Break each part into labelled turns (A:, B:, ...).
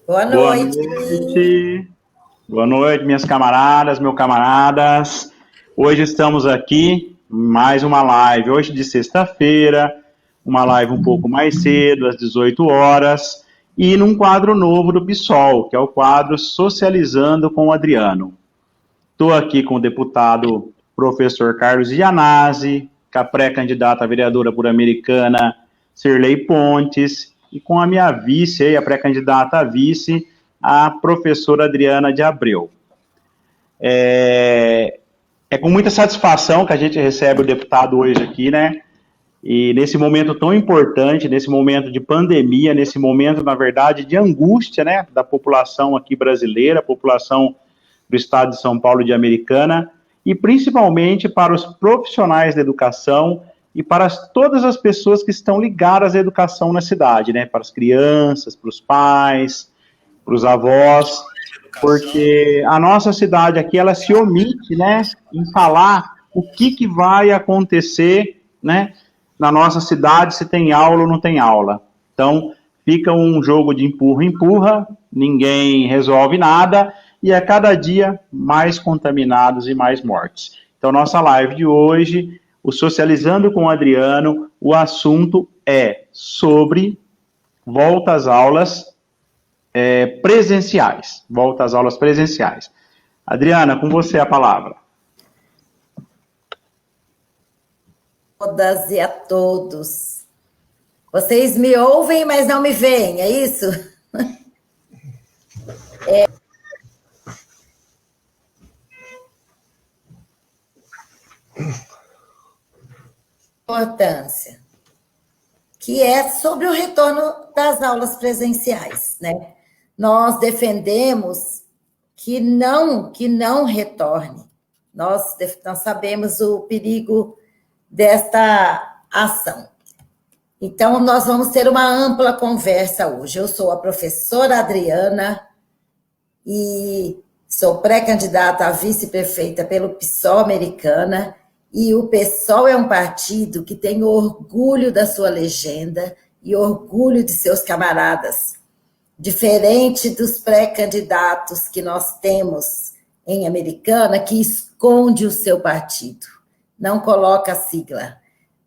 A: Boa
B: Boa
A: noite.
B: noite. Boa noite, minhas camaradas, meus camaradas. Hoje estamos aqui em mais uma live. Hoje de sexta-feira, uma live um pouco mais cedo, às 18 horas, e num quadro novo do PSOL, que é o quadro Socializando com o Adriano. Estou aqui com o deputado professor Carlos Gianazzi, com a pré-candidata a vereadora por Americana, Cirlei Pontes, e com a minha vice, a pré-candidata a vice, a professora Adriana de Abreu. É com muita satisfação que a gente recebe o deputado hoje aqui, né? E nesse momento tão importante, nesse momento de pandemia, nesse momento, na verdade, de angústia, né, da população aqui brasileira, população do estado de São Paulo de Americana, e principalmente para os profissionais da educação e para todas as pessoas que estão ligadas à educação na cidade, né, para as crianças, para os pais, para os avós, porque a nossa cidade aqui, ela se omite, né, em falar o que vai acontecer, né, na nossa cidade, se tem aula ou não tem aula. Então, fica um jogo de empurra-empurra, ninguém resolve nada, e a cada dia mais contaminados e mais mortes. Então, nossa live de hoje, o Socializando com o Adriano, o assunto é sobre volta às aulas presenciais. Volta às aulas presenciais. Adriana, com você a palavra.
A: Todas e a todos. Vocês me ouvem, mas não me veem, é isso? Importância, que é sobre o retorno das aulas presenciais, né? Nós defendemos que não retorne. Nós sabemos o perigo desta ação. Então, nós vamos ter uma ampla conversa hoje. Eu sou a professora Adriana e sou pré-candidata a vice-prefeita pelo PSOL Americana, e o PSOL é um partido que tem orgulho da sua legenda e orgulho de seus camaradas, diferente dos pré-candidatos que nós temos em Americana, que esconde o seu partido, não coloca a sigla.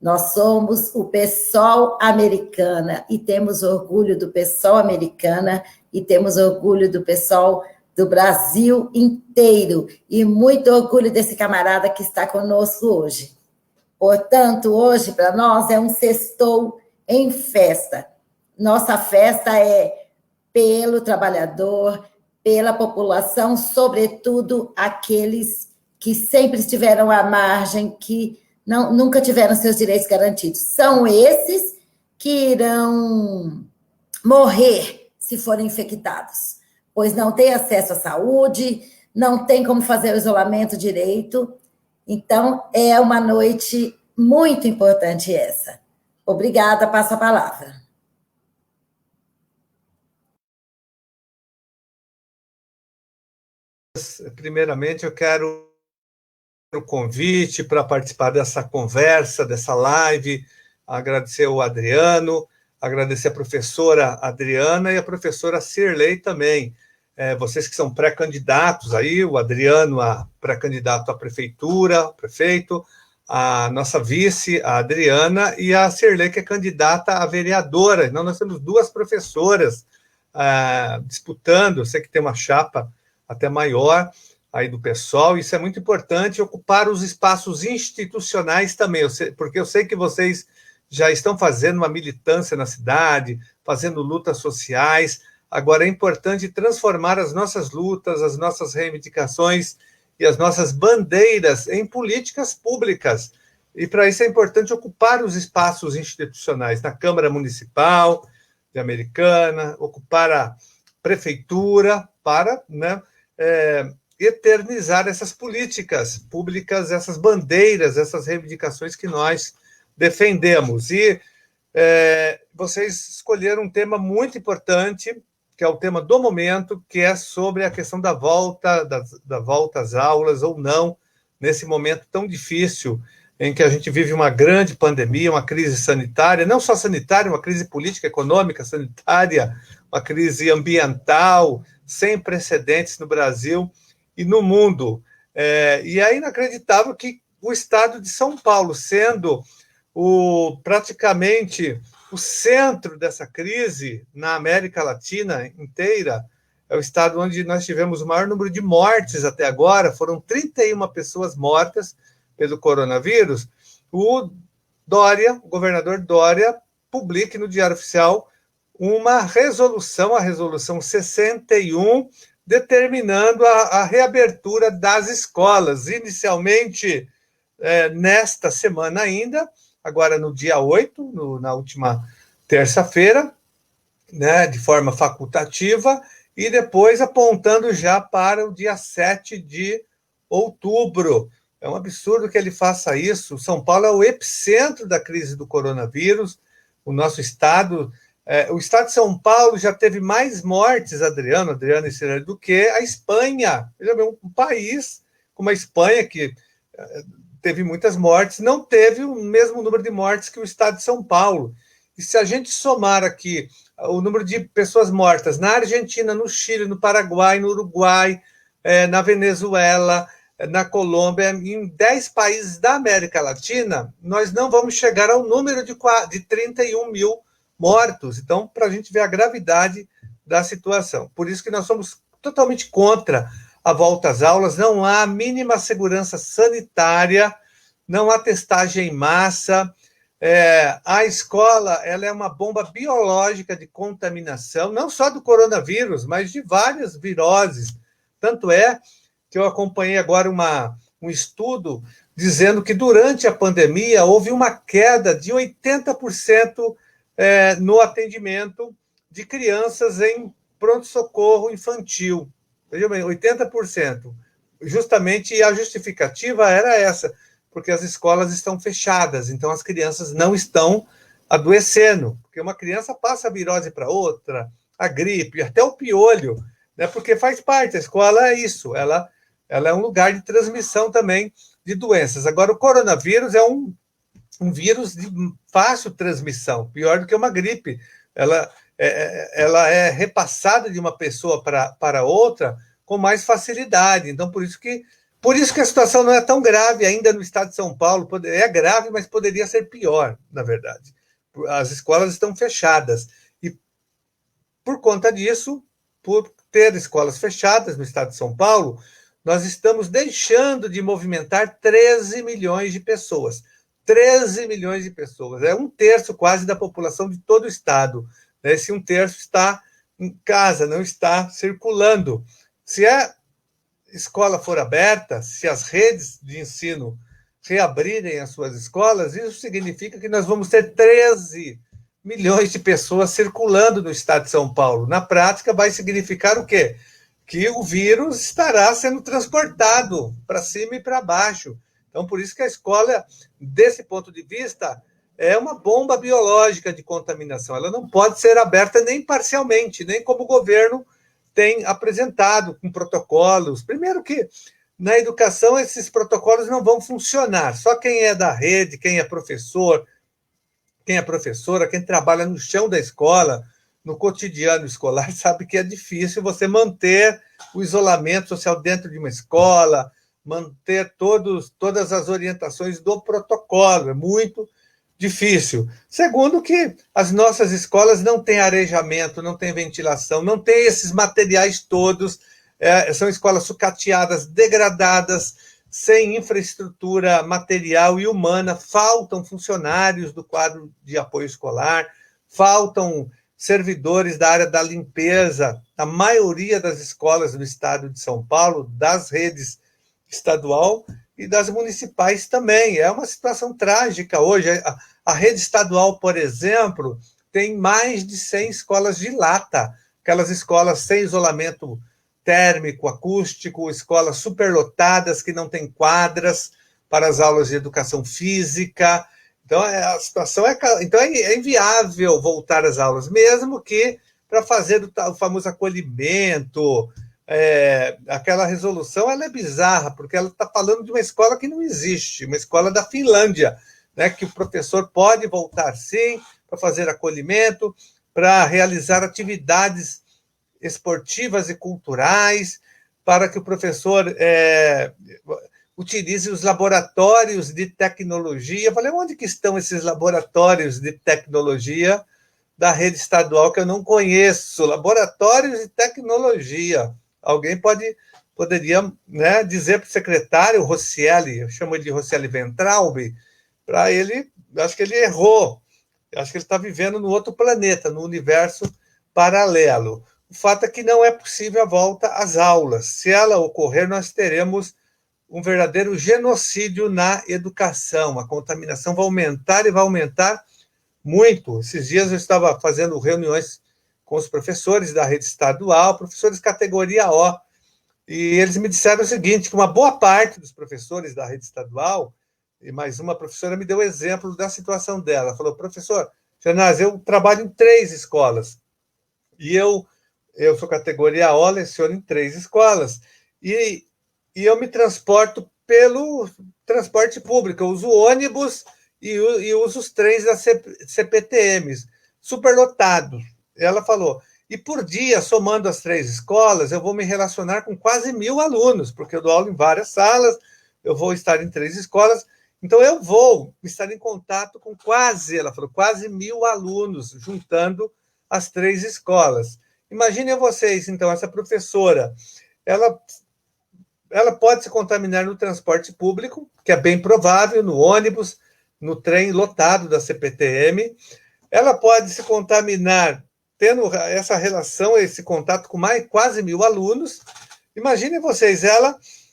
A: Nós somos o PSOL Americana e temos orgulho do PSOL Americana e temos orgulho do PSOL do Brasil inteiro e muito orgulho desse camarada que está conosco hoje. Portanto, hoje para nós é um sextou em festa. Nossa festa é pelo trabalhador, pela população, sobretudo aqueles que sempre estiveram à margem, que nunca tiveram seus direitos garantidos. São esses que irão morrer se forem infectados, pois não têm acesso à saúde, não tem como fazer o isolamento direito. Então, é uma noite muito importante essa. Obrigada, passo a palavra.
C: Primeiramente, eu quero o convite para participar dessa conversa, dessa live, agradecer ao Adriano, agradecer a professora Adriana e a professora Cirlei também. Vocês que são pré-candidatos aí, o Adriano, pré-candidato à prefeitura, prefeito, a nossa vice, a Adriana, e a Cirlei, que é candidata a vereadora. Então, nós temos duas professoras disputando. Eu sei que tem uma chapa até maior aí do PSOL. Isso é muito importante, ocupar os espaços institucionais também, porque eu sei que vocês já estão fazendo uma militância na cidade, fazendo lutas sociais. Agora é importante transformar as nossas lutas, as nossas reivindicações e as nossas bandeiras em políticas públicas. E para isso é importante ocupar os espaços institucionais, na Câmara Municipal de Americana, ocupar a prefeitura para, né, eternizar essas políticas públicas, essas bandeiras, essas reivindicações que nós defendemos. E vocês escolheram um tema muito importante, que é o tema do momento, que é sobre a questão da volta às aulas ou não, nesse momento tão difícil. em que a gente vive uma grande pandemia, uma crise sanitária, não só sanitária, uma crise política, econômica, sanitária, uma crise ambiental, sem precedentes no Brasil e no mundo. E é inacreditável que o estado de São Paulo, sendo praticamente o centro dessa crise na América Latina inteira, é o estado onde nós tivemos o maior número de mortes até agora, foram 31 pessoas mortas pelo coronavírus. O governador Dória, publique no Diário Oficial uma resolução, a resolução 61, determinando a reabertura das escolas, inicialmente nesta semana ainda, agora no dia 8, na última terça-feira, né, de forma facultativa, e depois apontando já para o dia 7 de outubro. É um absurdo que ele faça isso. São Paulo é o epicentro da crise do coronavírus, o nosso estado. O estado de São Paulo já teve mais mortes, Adriano e Cirano, do que a Espanha. Um país como a Espanha, que teve muitas mortes, não teve o mesmo número de mortes que o estado de São Paulo. E se a gente somar aqui o número de pessoas mortas na Argentina, no Chile, no Paraguai, no Uruguai, na Venezuela, na Colômbia, em 10 países da América Latina, nós não vamos chegar ao número de 31 mil mortos. Então, para a gente ver a gravidade da situação. Por isso que nós somos totalmente contra a volta às aulas, não há mínima segurança sanitária, não há testagem em massa. A escola ela é uma bomba biológica de contaminação, não só do coronavírus, mas de várias viroses. Tanto é que eu acompanhei agora um estudo dizendo que durante a pandemia houve uma queda de 80% no atendimento de crianças em pronto-socorro infantil. Veja bem, 80%. Justamente a justificativa era essa, porque as escolas estão fechadas, então as crianças não estão adoecendo, porque uma criança passa a virose para outra, a gripe, até o piolho, né? Porque faz parte, a escola é isso, ela é um lugar de transmissão também de doenças. Agora, o coronavírus é um vírus de fácil transmissão, pior do que uma gripe. Ela é repassada de uma pessoa para outra com mais facilidade. Então, por isso que a situação não é tão grave ainda no estado de São Paulo. É grave, mas poderia ser pior, na verdade. As escolas estão fechadas. E, por conta disso, por ter escolas fechadas no estado de São Paulo, nós estamos deixando de movimentar 13 milhões de pessoas. 13 milhões de pessoas. É 1/3 quase da população de todo o estado. Esse 1/3 está em casa, não está circulando. Se a escola for aberta, se as redes de ensino reabrirem as suas escolas, isso significa que nós vamos ter 13 milhões de pessoas circulando no estado de São Paulo. Na prática, vai significar o quê? Que o vírus estará sendo transportado para cima e para baixo. Então, por isso que a escola, desse ponto de vista, é uma bomba biológica de contaminação. Ela não pode ser aberta nem parcialmente, nem como o governo tem apresentado com protocolos. Primeiro que, na educação, esses protocolos não vão funcionar. Só quem é da rede, quem é professor, quem é professora, quem trabalha no chão da escola, no cotidiano escolar, sabe que é difícil você manter o isolamento social dentro de uma escola, manter todas as orientações do protocolo. É muito difícil. Segundo que as nossas escolas não têm arejamento, não têm ventilação, não têm esses materiais todos, são escolas sucateadas, degradadas, sem infraestrutura material e humana, faltam funcionários do quadro de apoio escolar, faltam servidores da área da limpeza. A maioria das escolas do estado de São Paulo, das redes estadual e das municipais também. É uma situação trágica hoje. A rede estadual, por exemplo, tem mais de 100 escolas de lata, aquelas escolas sem isolamento térmico, acústico, escolas superlotadas que não têm quadras para as aulas de educação física. Então, a situação é inviável voltar às aulas, mesmo que para fazer o famoso acolhimento, aquela resolução ela é bizarra, porque ela está falando de uma escola que não existe, uma escola da Finlândia, né, que o professor pode voltar, sim, para fazer acolhimento, para realizar atividades esportivas e culturais, para que o professor utilize os laboratórios de tecnologia. Eu falei, onde que estão esses laboratórios de tecnologia da rede estadual que eu não conheço? Laboratórios de tecnologia. Alguém poderia, né, dizer para o secretário Roscielli, eu chamo ele de Roscielli Ventralbe, para ele, acho que ele errou, acho que ele está vivendo no outro planeta, no universo paralelo. O fato é que não é possível a volta às aulas. Se ela ocorrer, nós teremos um verdadeiro genocídio na educação. A contaminação vai aumentar e vai aumentar muito. Esses dias eu estava fazendo reuniões com os professores da rede estadual, professores categoria O, e eles me disseram o seguinte, que uma boa parte dos professores da rede estadual, e mais uma professora me deu o exemplo da situação dela, falou, professor Janaz, eu trabalho em 3 escolas, e eu sou categoria O, leciono em 3 escolas, e eu me transporto pelo transporte público, eu uso ônibus e uso os trens da CPTMs, superlotados. Ela falou, e por dia, somando as 3 escolas, eu vou me relacionar com quase 1.000 alunos, porque eu dou aula em várias salas, eu vou estar em 3 escolas, então eu vou estar em contato com ela falou, quase 1.000 alunos, juntando as 3 escolas. Imaginem vocês, então, essa professora, ela pode se contaminar no transporte público, que é bem provável, no ônibus, no trem lotado da CPTM, ela pode se contaminar tendo essa relação, esse contato com quase 1.000 alunos. Imaginem vocês,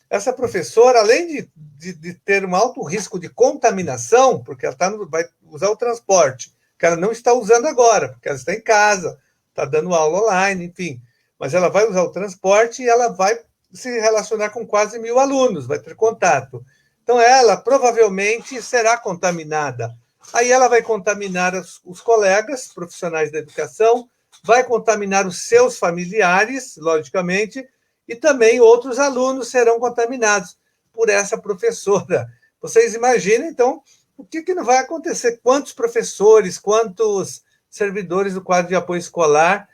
C: essa professora, além de ter um alto risco de contaminação, porque ela vai usar o transporte, que ela não está usando agora, porque ela está em casa, está dando aula online, enfim, mas ela vai usar o transporte e ela vai se relacionar com quase 1.000 alunos, vai ter contato. Então, ela provavelmente será contaminada. Aí ela vai contaminar os colegas profissionais da educação, vai contaminar os seus familiares, logicamente, e também outros alunos serão contaminados por essa professora. Vocês imaginam, então, o que não vai acontecer? Quantos professores, quantos servidores do quadro de apoio escolar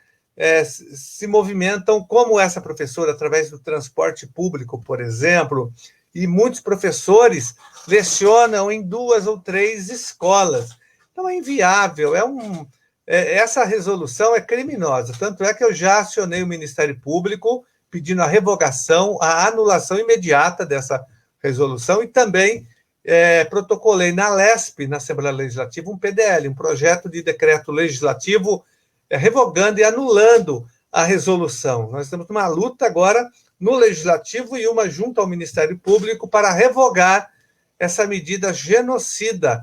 C: se movimentam como essa professora, através do transporte público, por exemplo, e muitos professores lecionam em 2 ou 3 escolas. Então, é inviável, essa resolução é criminosa, tanto é que eu já acionei o Ministério Público pedindo a revogação, a anulação imediata dessa resolução e também protocolei na LESP, na Assembleia Legislativa, um PDL, um projeto de decreto legislativo revogando e anulando a resolução. Nós estamos numa luta agora no Legislativo e uma junto ao Ministério Público para revogar essa medida genocida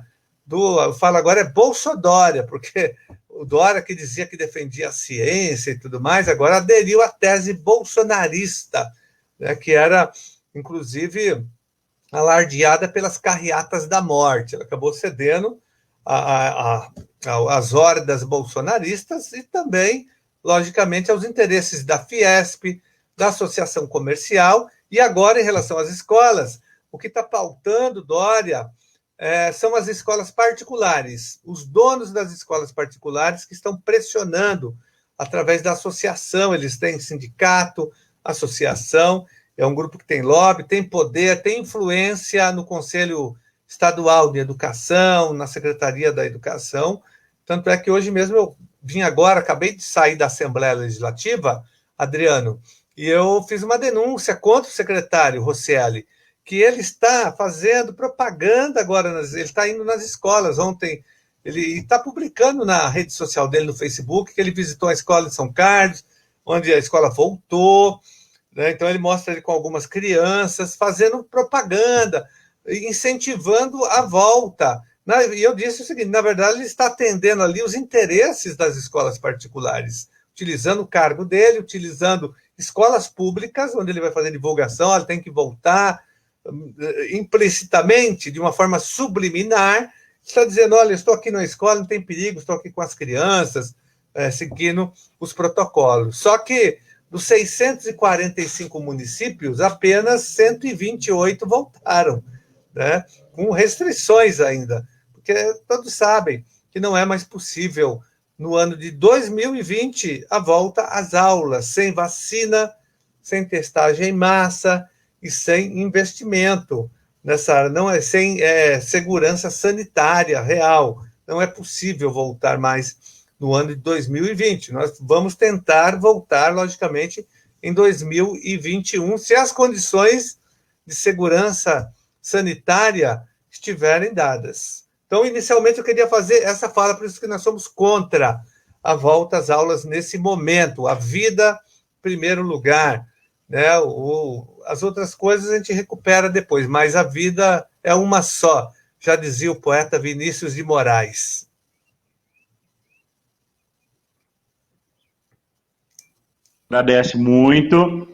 C: eu falo agora Bolsodória, porque o Dória, que dizia que defendia a ciência e tudo mais, agora aderiu à tese bolsonarista, né, que era, inclusive, alardeada pelas carreatas da morte. Ela acabou cedendo às hordas bolsonaristas e também, logicamente, aos interesses da Fiesp, da Associação Comercial, e agora, em relação às escolas, o que está pautando Dória são as escolas particulares, os donos das escolas particulares que estão pressionando através da associação, eles têm sindicato, associação, é um grupo que tem lobby, tem poder, tem influência no Conselho Estadual de Educação, na Secretaria da Educação, tanto é que hoje mesmo eu vim agora, acabei de sair da Assembleia Legislativa, Adriano, e eu fiz uma denúncia contra o secretário Roscielli, que ele está fazendo propaganda agora, ele está indo nas escolas. Ontem, ele está publicando na rede social dele, no Facebook, que ele visitou a escola de São Carlos, onde a escola voltou, né? Então ele mostra ele com algumas crianças, fazendo propaganda, incentivando a volta. E eu disse o seguinte, na verdade, ele está atendendo ali os interesses das escolas particulares, utilizando o cargo dele, utilizando escolas públicas, onde ele vai fazer divulgação, ele tem que voltar, implicitamente, de uma forma subliminar, está dizendo, olha, estou aqui na escola, não tem perigo, estou aqui com as crianças, seguindo os protocolos. Só que dos 645 municípios, apenas 128 voltaram, né? Com restrições ainda, porque todos sabem que não é mais possível, no ano de 2020, a volta às aulas, sem vacina, sem testagem em massa e sem investimento nessa área, não é, sem segurança sanitária real. Não é possível voltar mais no ano de 2020. Nós vamos tentar voltar, logicamente, em 2021, se as condições de segurança sanitária estiverem dadas. Então, inicialmente, eu queria fazer essa fala, por isso que nós somos contra a volta às aulas nesse momento. A vida, em primeiro lugar, né? As outras coisas a gente recupera depois, mas a vida é uma só, já dizia o poeta Vinícius de Moraes.
B: Agradece muito,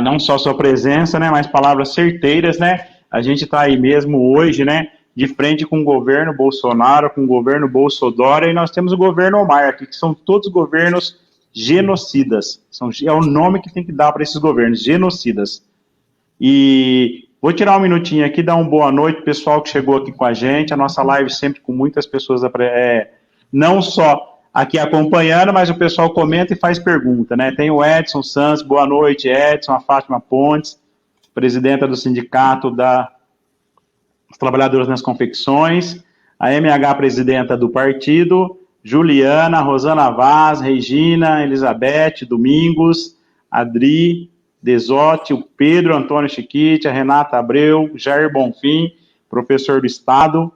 B: não só sua presença, né, mas palavras certeiras, né? A gente está aí mesmo hoje, né, de frente com o governo Bolsonaro, com o governo Bolsonaro, e nós temos o governo Omar aqui, que são todos governos genocidas. É o nome que tem que dar para esses governos, genocidas. E vou tirar um minutinho aqui, dar uma boa noite pro pessoal que chegou aqui com a gente. A nossa live sempre com muitas pessoas, não só aqui acompanhando, mas o pessoal comenta e faz pergunta, né? Tem o Edson Santos, boa noite, Edson, a Fátima Pontes, presidenta do Sindicato dos Trabalhadores nas Confecções, a MH, presidenta do partido, Juliana, Rosana Vaz, Regina, Elizabeth, Domingos, Adri, Desotti, o Pedro Antônio Chiquite, a Renata Abreu, Jair Bonfim, professor do Estado,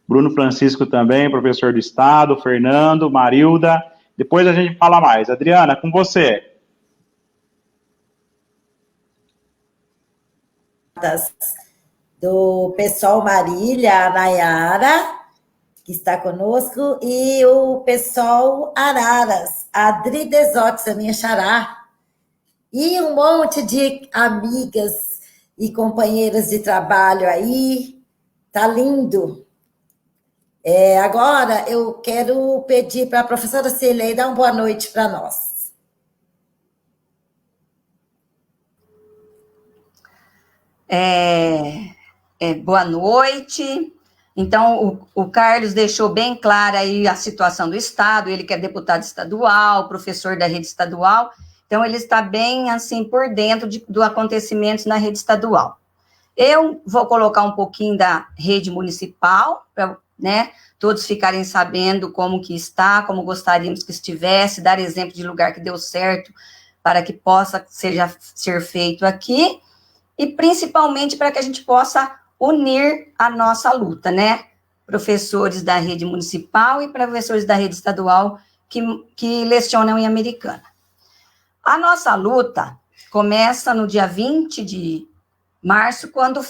B: Bruno Francisco também, professor do Estado, Fernando, Marilda. Depois a gente fala mais. Adriana, com você.
A: Do pessoal Marília, a Nayara, que está conosco, e o pessoal Araras, a Adri Desotti, a minha xará, e um monte de amigas e companheiras de trabalho aí. Tá lindo. Agora eu quero pedir para a professora Cirlei dar uma boa noite para nós.
D: Boa noite. Então, o Carlos deixou bem clara aí a situação do Estado, ele que é deputado estadual, professor da rede estadual, então ele está bem, assim, por dentro dos acontecimentos na rede estadual. Eu vou colocar um pouquinho da rede municipal, para, né, todos ficarem sabendo como que está, como gostaríamos que estivesse, dar exemplo de lugar que deu certo, para que possa ser feito aqui, e principalmente para que a gente possa unir a nossa luta, né? Professores da rede municipal e professores da rede estadual que lecionam em Americana. A nossa luta começa no dia 20 de março, quando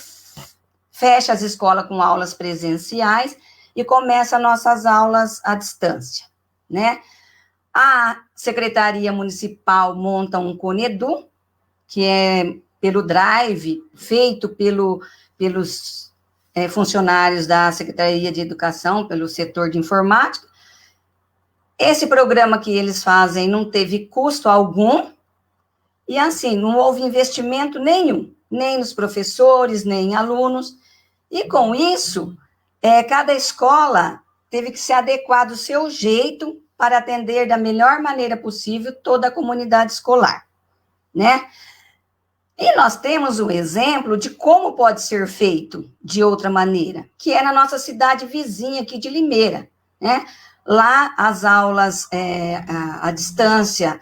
D: fecha as escolas com aulas presenciais e começa nossas aulas à distância, né? A Secretaria Municipal monta um Conedu, que é pelo Drive, feito pelos funcionários da Secretaria de Educação, pelo setor de informática. Esse programa que eles fazem não teve custo algum, e assim, não houve investimento nenhum, nem nos professores, nem em alunos, e com isso, cada escola teve que se adequar do seu jeito para atender da melhor maneira possível toda a comunidade escolar, né? E nós temos um exemplo de como pode ser feito de outra maneira, que é na nossa cidade vizinha aqui de Limeira, né? Lá, as aulas à distância,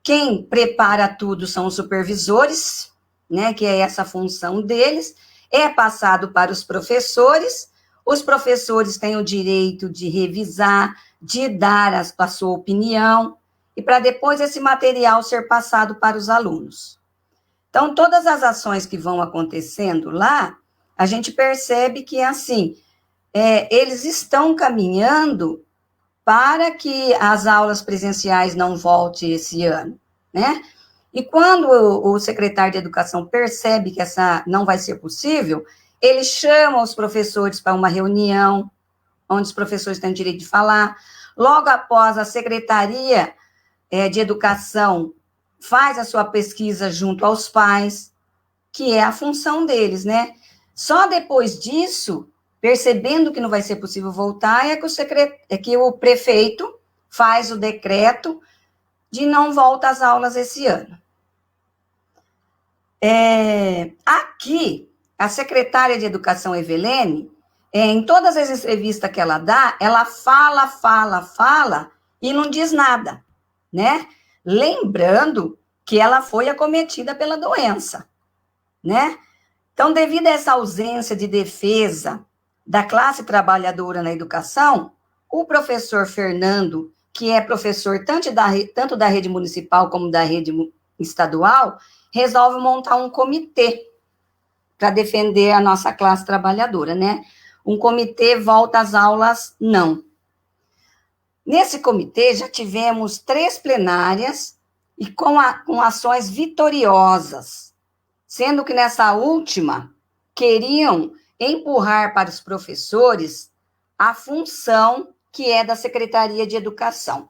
D: quem prepara tudo são os supervisores, né? Que é essa função deles, é passado para os professores têm o direito de revisar, de dar a sua opinião, e para depois esse material ser passado para os alunos. Então, todas as ações que vão acontecendo lá, a gente percebe que, assim, eles estão caminhando para que as aulas presenciais não voltem esse ano, né? E quando o secretário de Educação percebe que essa não vai ser possível, ele chama os professores para uma reunião, onde os professores têm direito de falar. Logo após, a Secretaria de Educação faz a sua pesquisa junto aos pais, que é a função deles, né? Só depois disso, percebendo que não vai ser possível voltar, é que o prefeito faz o decreto de não volta às aulas esse ano. Aqui, a secretária de Educação, Evelene, em todas as entrevistas que ela dá, ela fala e não diz nada, né? Lembrando que ela foi acometida pela doença, né? Então, devido a essa ausência de defesa da classe trabalhadora na educação, o professor Fernando, que é professor tanto da rede municipal como da rede estadual, resolve montar um comitê para defender a nossa classe trabalhadora, né? Um comitê volta às aulas, não. Nesse comitê, já tivemos 3 plenárias e com ações vitoriosas, sendo que nessa última, queriam empurrar para os professores a função que é da Secretaria de Educação.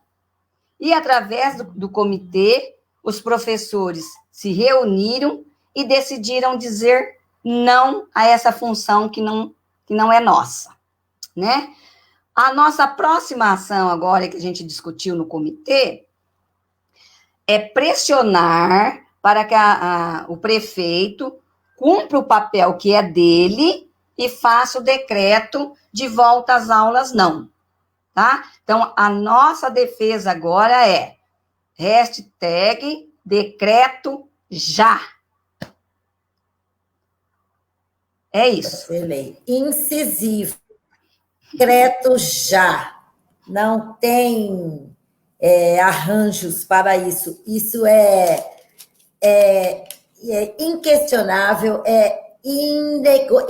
D: E, através do comitê, os professores se reuniram e decidiram dizer não a essa função que não é nossa, né? A nossa próxima ação agora, que a gente discutiu no comitê, é pressionar para que o prefeito cumpra o papel que é dele e faça o decreto de volta às aulas, não. Tá? Então, a nossa defesa agora é #decreto já. É isso.
A: Incisivo. Decreto já. Não tem arranjos para isso. Isso é inquestionável, é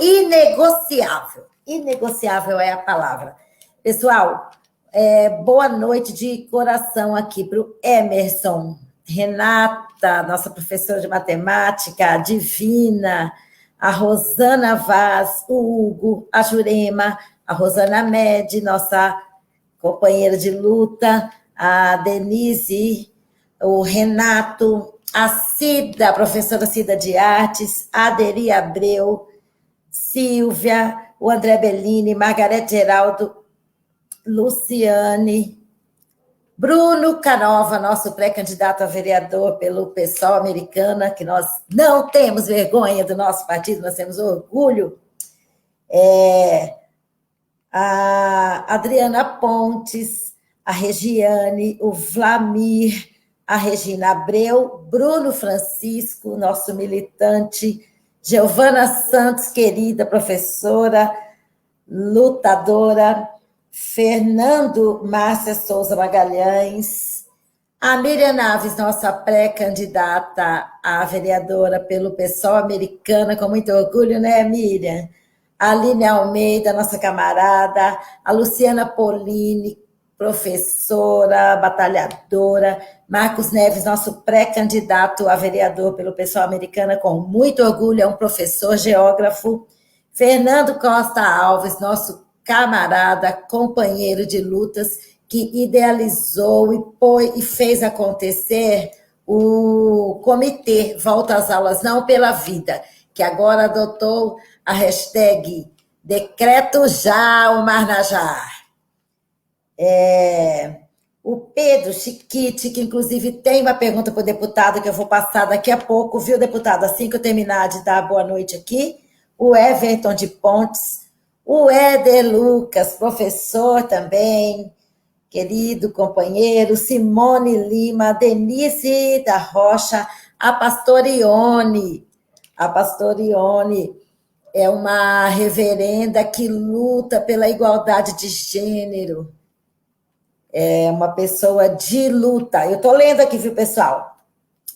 A: inegociável. Inegociável é a palavra. Pessoal, boa noite de coração aqui para o Emerson, Renata, nossa professora de matemática, a Divina, a Rosana Vaz, o Hugo, a Jurema, a Rosana Med, nossa companheira de luta, a Denise, o Renato, a Cida, a professora Cida de Artes, a Aderi Abreu, Silvia, o André Bellini, Margarete Geraldo, Luciane, Bruno Canova, nosso pré-candidato a vereador pelo PSOL Americana, que nós não temos vergonha do nosso partido, nós temos orgulho. A Adriana Pontes, a Regiane, o Vlamir, a Regina Abreu, Bruno Francisco, nosso militante, Giovana Santos, querida professora, lutadora, Fernando Márcia Souza Magalhães, a Miriam Naves, nossa pré-candidata a vereadora pelo PSOL Americana, com muito orgulho, né, Miriam? A Aline Almeida, nossa camarada, a Luciana Polini, professora, batalhadora, Marcos Neves, nosso pré-candidato a vereador pelo PSOL Americana, com muito orgulho, é um professor geógrafo, Fernando Costa Alves, nosso camarada, companheiro de lutas, que idealizou e fez acontecer o comitê Volta às Aulas Não pela Vida, que agora adotou a hashtag Decreto Já, o Marnajar. O Pedro Chiquite, que inclusive tem uma pergunta para o deputado que eu vou passar daqui a pouco, viu, deputado? Assim que eu terminar de dar boa noite aqui. O Everton de Pontes, o Éder Lucas, professor também, querido companheiro, Simone Lima, Denise da Rocha, a Pastorione. A Pastorione é uma reverenda que luta pela igualdade de gênero. É uma pessoa de luta. Eu estou lendo aqui, viu, pessoal?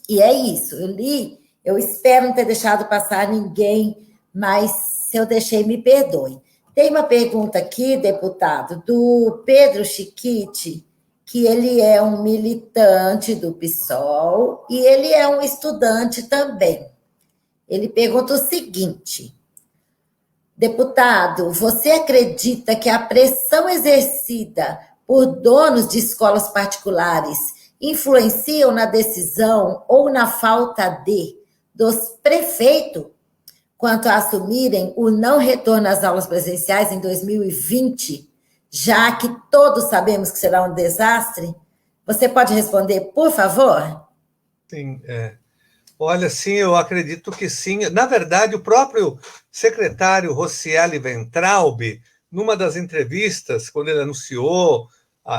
A: E é isso, eu li, eu espero não ter deixado passar ninguém, mas se eu deixei, me perdoe. Tem uma pergunta aqui, deputado, do Pedro Chiquite, que ele é um militante do PSOL e ele é um estudante também. Ele pergunta o seguinte: deputado, você acredita que a pressão exercida por donos de escolas particulares influenciam na decisão ou na falta dos prefeitos quanto a assumirem o não retorno às aulas presenciais em 2020, já que todos sabemos que será um desastre? Você pode responder, por favor?
C: Sim, Olha, sim, eu acredito que sim. Na verdade, o próprio secretário Rocieli Weintraub, numa das entrevistas, quando ele anunciou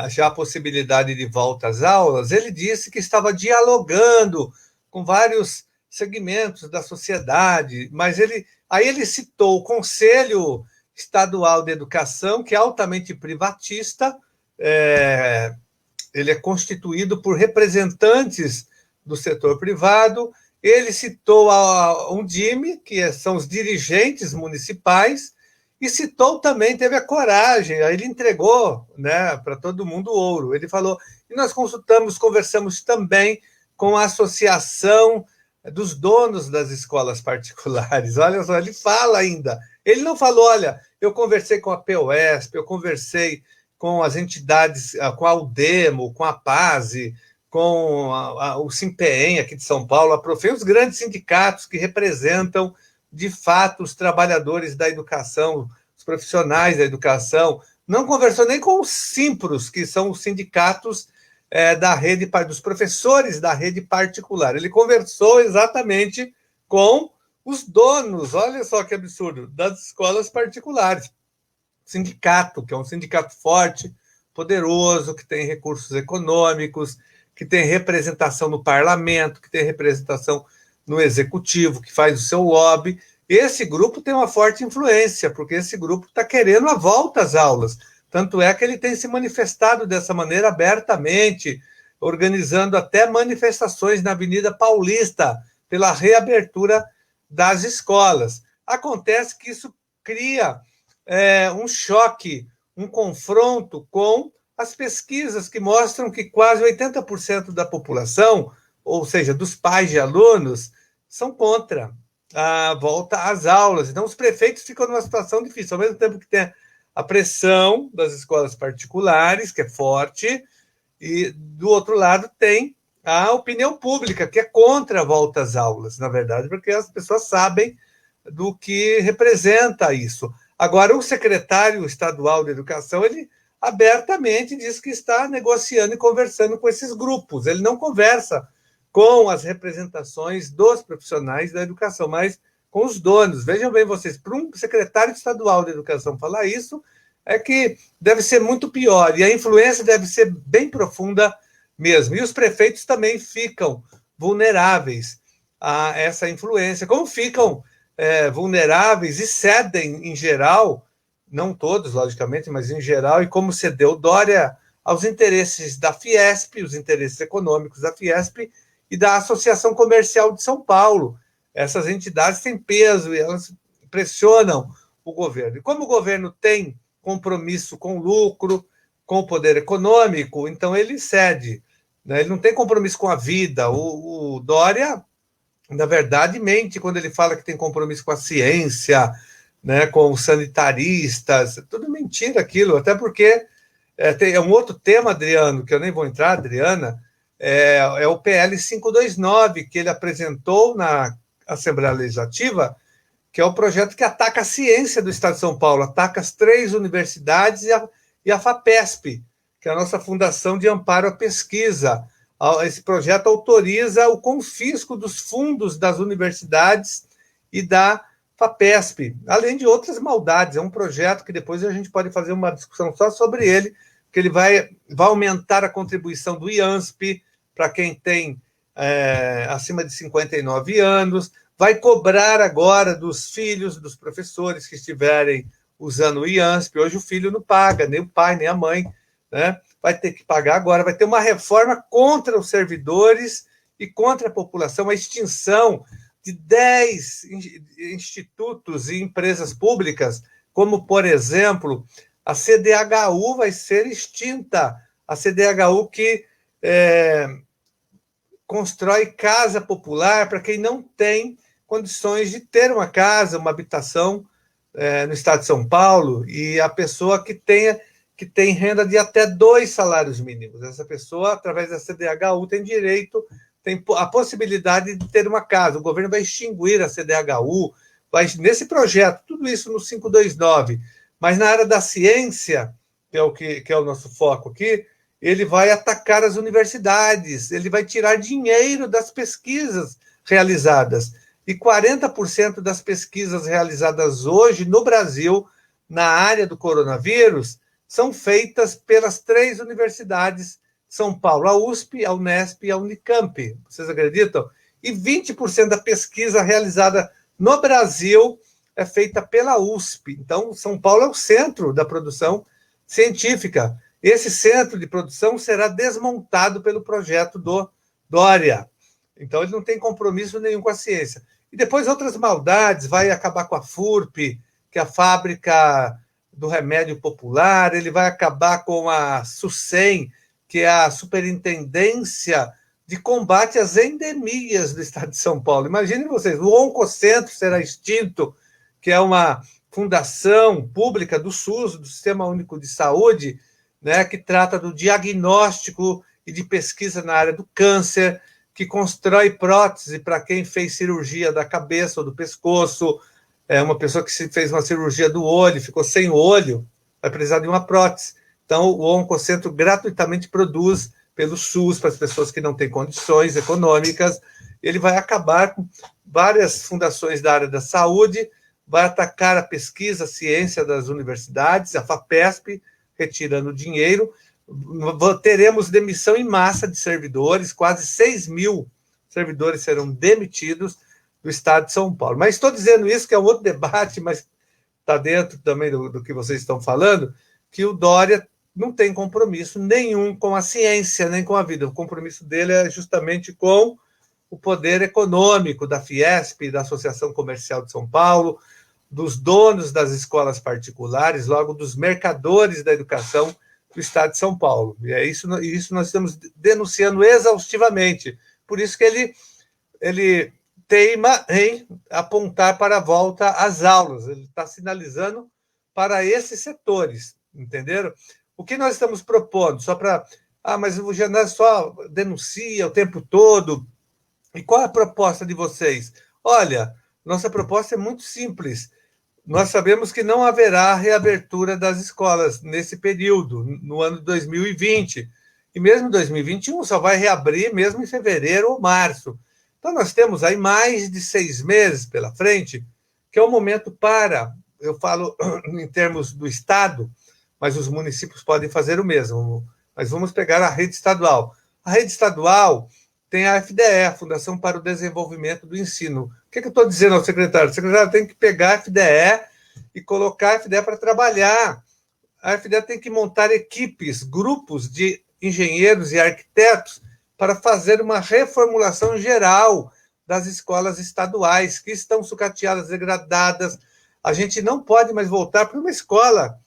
C: já a possibilidade de volta às aulas, ele disse que estava dialogando com vários segmentos da sociedade, mas aí ele citou o Conselho Estadual de Educação, que é altamente privatista, ele é constituído por representantes do setor privado. Ele citou a Undime, que são os dirigentes municipais, e citou também, teve a coragem, aí ele entregou, né, para todo mundo ouro. Ele falou, e nós conversamos também com a Associação dos Donos das Escolas Particulares. Olha só, ele fala ainda. Ele não falou, olha, eu conversei com a POSP, eu conversei com as entidades, com a UDEMO, com a PASE, com o SIMPEEM aqui de São Paulo, a Profem, os grandes sindicatos que representam, de fato, os trabalhadores da educação, os profissionais da educação. Não conversou nem com os SIMPROS, que são os sindicatos da rede, dos professores da rede particular. Ele conversou exatamente com os donos, olha só que absurdo, das escolas particulares. Sindicato, que é um sindicato forte, poderoso, que tem recursos econômicos, que tem representação no parlamento, que tem representação no executivo, que faz o seu lobby. Esse grupo tem uma forte influência, porque esse grupo está querendo a volta às aulas. Tanto é que ele tem se manifestado dessa maneira abertamente, organizando até manifestações na Avenida Paulista pela reabertura das escolas. Acontece que isso cria um choque, um confronto com as pesquisas que mostram que quase 80% da população, ou seja, dos pais de alunos, são contra a volta às aulas. Então, os prefeitos ficam numa situação difícil, ao mesmo tempo que tem a pressão das escolas particulares, que é forte, e, do outro lado, tem a opinião pública, que é contra a volta às aulas, na verdade, porque as pessoas sabem do que representa isso. Agora, o secretário estadual de Educação, ele abertamente diz que está negociando e conversando com esses grupos. Ele não conversa com as representações dos profissionais da educação, mas com os donos. Vejam bem vocês, para um secretário estadual de Educação falar isso, é que deve ser muito pior, e a influência deve ser bem profunda mesmo. E os prefeitos também ficam vulneráveis a essa influência, como ficam vulneráveis e cedem, em geral, não todos, logicamente, mas em geral, e como cedeu Dória aos interesses da Fiesp, os interesses econômicos da Fiesp e da Associação Comercial de São Paulo. Essas entidades têm peso e elas pressionam o governo. E como o governo tem compromisso com o lucro, com o poder econômico, então ele cede, né? Ele não tem compromisso com a vida. O Dória, na verdade, mente quando ele fala que tem compromisso com a ciência, né, com os sanitaristas. Tudo mentira aquilo, até porque é um outro tema, Adriano, que eu nem vou entrar, Adriana, é o PL 529, que ele apresentou na Assembleia Legislativa, que é o projeto que ataca a ciência do Estado de São Paulo, ataca as 3 universidades e a FAPESP, que é a nossa Fundação de Amparo à Pesquisa. Esse projeto autoriza o confisco dos fundos das universidades e da FAPESP, além de outras maldades. É um projeto que depois a gente pode fazer uma discussão só sobre ele, que ele vai aumentar a contribuição do IANSP para quem tem acima de 59 anos, vai cobrar agora dos filhos dos professores que estiverem usando o IANSP. Hoje o filho não paga, nem o pai, nem a mãe, né? Vai ter que pagar agora, vai ter uma reforma contra os servidores e contra a população, a extinção de 10 institutos e empresas públicas, como, por exemplo, a CDHU vai ser extinta. A CDHU que constrói casa popular para quem não tem condições de ter uma casa, uma habitação no estado de São Paulo, e a pessoa que que tem renda de até 2 salários mínimos. Essa pessoa, através da CDHU, tem direito, tem a possibilidade de ter uma casa. O governo vai extinguir a CDHU, nesse projeto, tudo isso no 529. Mas na área da ciência, que é o nosso foco aqui, ele vai atacar as universidades, ele vai tirar dinheiro das pesquisas realizadas. E 40% das pesquisas realizadas hoje no Brasil, na área do coronavírus, são feitas pelas 3 universidades, São Paulo, a USP, a Unesp e a Unicamp. Vocês acreditam? E 20% da pesquisa realizada no Brasil é feita pela USP. Então, São Paulo é o centro da produção científica. Esse centro de produção será desmontado pelo projeto do Dória. Então, ele não tem compromisso nenhum com a ciência. E depois outras maldades, vai acabar com a FURP, que é a fábrica do remédio popular, ele vai acabar com a SUSEM, que é a Superintendência de Combate às Endemias do Estado de São Paulo. Imaginem vocês, o Oncocentro será extinto, que é uma fundação pública do SUS, do Sistema Único de Saúde, né, que trata do diagnóstico e de pesquisa na área do câncer, que constrói prótese para quem fez cirurgia da cabeça ou do pescoço, uma pessoa que fez uma cirurgia do olho, ficou sem olho, vai precisar de uma prótese. Então, o Oncocentro gratuitamente produz pelo SUS para as pessoas que não têm condições econômicas. Ele vai acabar com várias fundações da área da saúde, vai atacar a pesquisa, a ciência das universidades, a FAPESP, retirando dinheiro. Teremos demissão em massa de servidores, quase 6 mil servidores serão demitidos do Estado de São Paulo. Mas estou dizendo isso, que é um outro debate, mas está dentro também do que vocês estão falando, que o Dória não tem compromisso nenhum com a ciência, nem com a vida. O compromisso dele é justamente com o poder econômico da Fiesp, da Associação Comercial de São Paulo, dos donos das escolas particulares, logo dos mercadores da educação do Estado de São Paulo. E é isso nós estamos denunciando exaustivamente. Por isso que ele teima em apontar para a volta às aulas. Ele está sinalizando para esses setores, entenderam? O que nós estamos propondo? Só para... mas o Janã só denuncia o tempo todo. E qual é a proposta de vocês? Olha, nossa proposta é muito simples. Nós sabemos que não haverá reabertura das escolas nesse período, no ano de 2020. E mesmo em 2021 só vai reabrir mesmo em fevereiro ou março. Então, nós temos aí mais de 6 meses pela frente, que é o momento para, eu falo em termos do Estado, mas os municípios podem fazer o mesmo. Mas vamos pegar a rede estadual. A rede estadual tem a FDE, a Fundação para o Desenvolvimento do Ensino. O que eu estou dizendo ao secretário? O secretário tem que pegar a FDE e colocar a FDE para trabalhar. A FDE tem que montar equipes, grupos de engenheiros e arquitetos para fazer uma reformulação geral das escolas estaduais, que estão sucateadas, degradadas. A gente não pode mais voltar para uma escola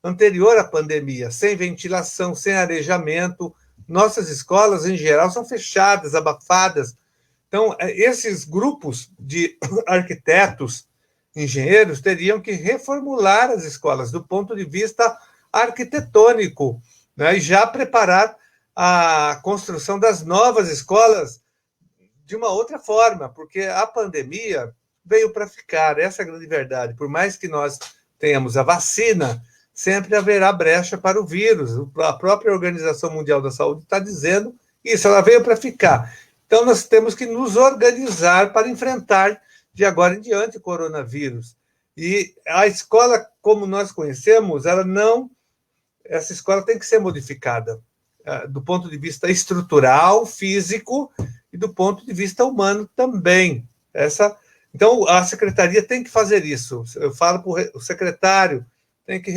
C: anterior à pandemia, sem ventilação, sem arejamento. Nossas escolas, em geral, são fechadas, abafadas. Então, esses grupos de arquitetos, engenheiros, teriam que reformular as escolas do ponto de vista arquitetônico, né, e já preparar a construção das novas escolas de uma outra forma, porque a pandemia veio para ficar, essa é a grande verdade. Por mais que nós tenhamos a vacina, sempre haverá brecha para o vírus. A própria Organização Mundial da Saúde está dizendo isso, ela veio para ficar. Então, nós temos que nos organizar para enfrentar, de agora em diante, o coronavírus. E a escola, como nós conhecemos, essa escola tem que ser modificada do ponto de vista estrutural, físico, e do ponto de vista humano também. Então, a secretaria tem que fazer isso. Eu falo para o secretário, tem que,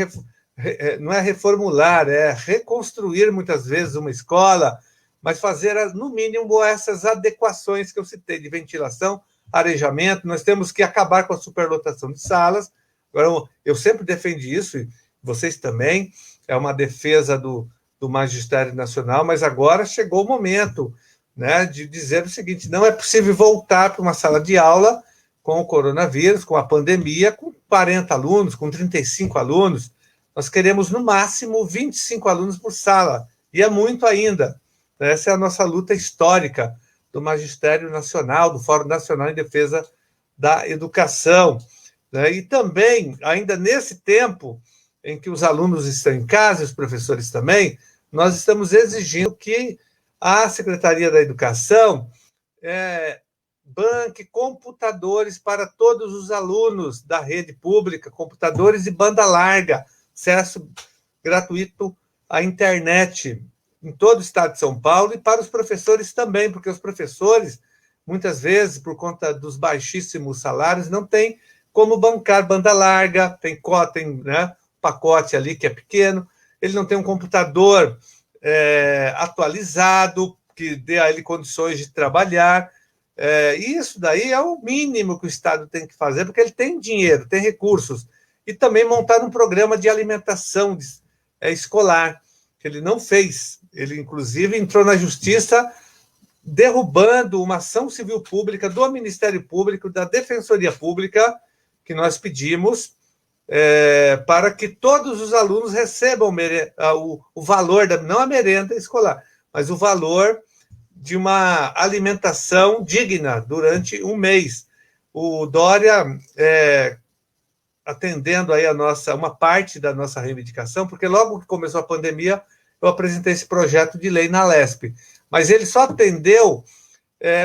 C: não é reformular, é reconstruir muitas vezes uma escola, mas fazer, no mínimo, essas adequações que eu citei, de ventilação, arejamento. Nós temos que acabar com a superlotação de salas. Agora, eu sempre defendi isso, e vocês também, é uma defesa do Magistério Nacional, mas agora chegou o momento, né, de dizer o seguinte: não é possível voltar para uma sala de aula com o coronavírus, com a pandemia, com 40 alunos, com 35 alunos. Nós queremos, no máximo, 25 alunos por sala, e é muito ainda. Essa é a nossa luta histórica do Magistério Nacional, do Fórum Nacional em Defesa da Educação. E também, ainda nesse tempo em que os alunos estão em casa, e os professores também, nós estamos exigindo que a Secretaria da Educação banque computadores para todos os alunos da rede pública, computadores e banda larga, acesso gratuito à internet em todo o estado de São Paulo, e para os professores também, porque os professores, muitas vezes, por conta dos baixíssimos salários, não têm como bancar banda larga, tem pacote ali que é pequeno, ele não tem um computador atualizado, que dê a ele condições de trabalhar. Isso daí é o mínimo que o Estado tem que fazer, porque ele tem dinheiro, tem recursos, e também montar um programa de alimentação escolar, que ele não fez. Ele, inclusive, entrou na Justiça derrubando uma ação civil pública do Ministério Público, da Defensoria Pública, que nós pedimos para que todos os alunos recebam o valor, não a merenda escolar, mas o valor de uma alimentação digna durante um mês. O Dória, atendendo aí uma parte da nossa reivindicação, porque logo que começou a pandemia, eu apresentei esse projeto de lei na LESP, mas ele só atendeu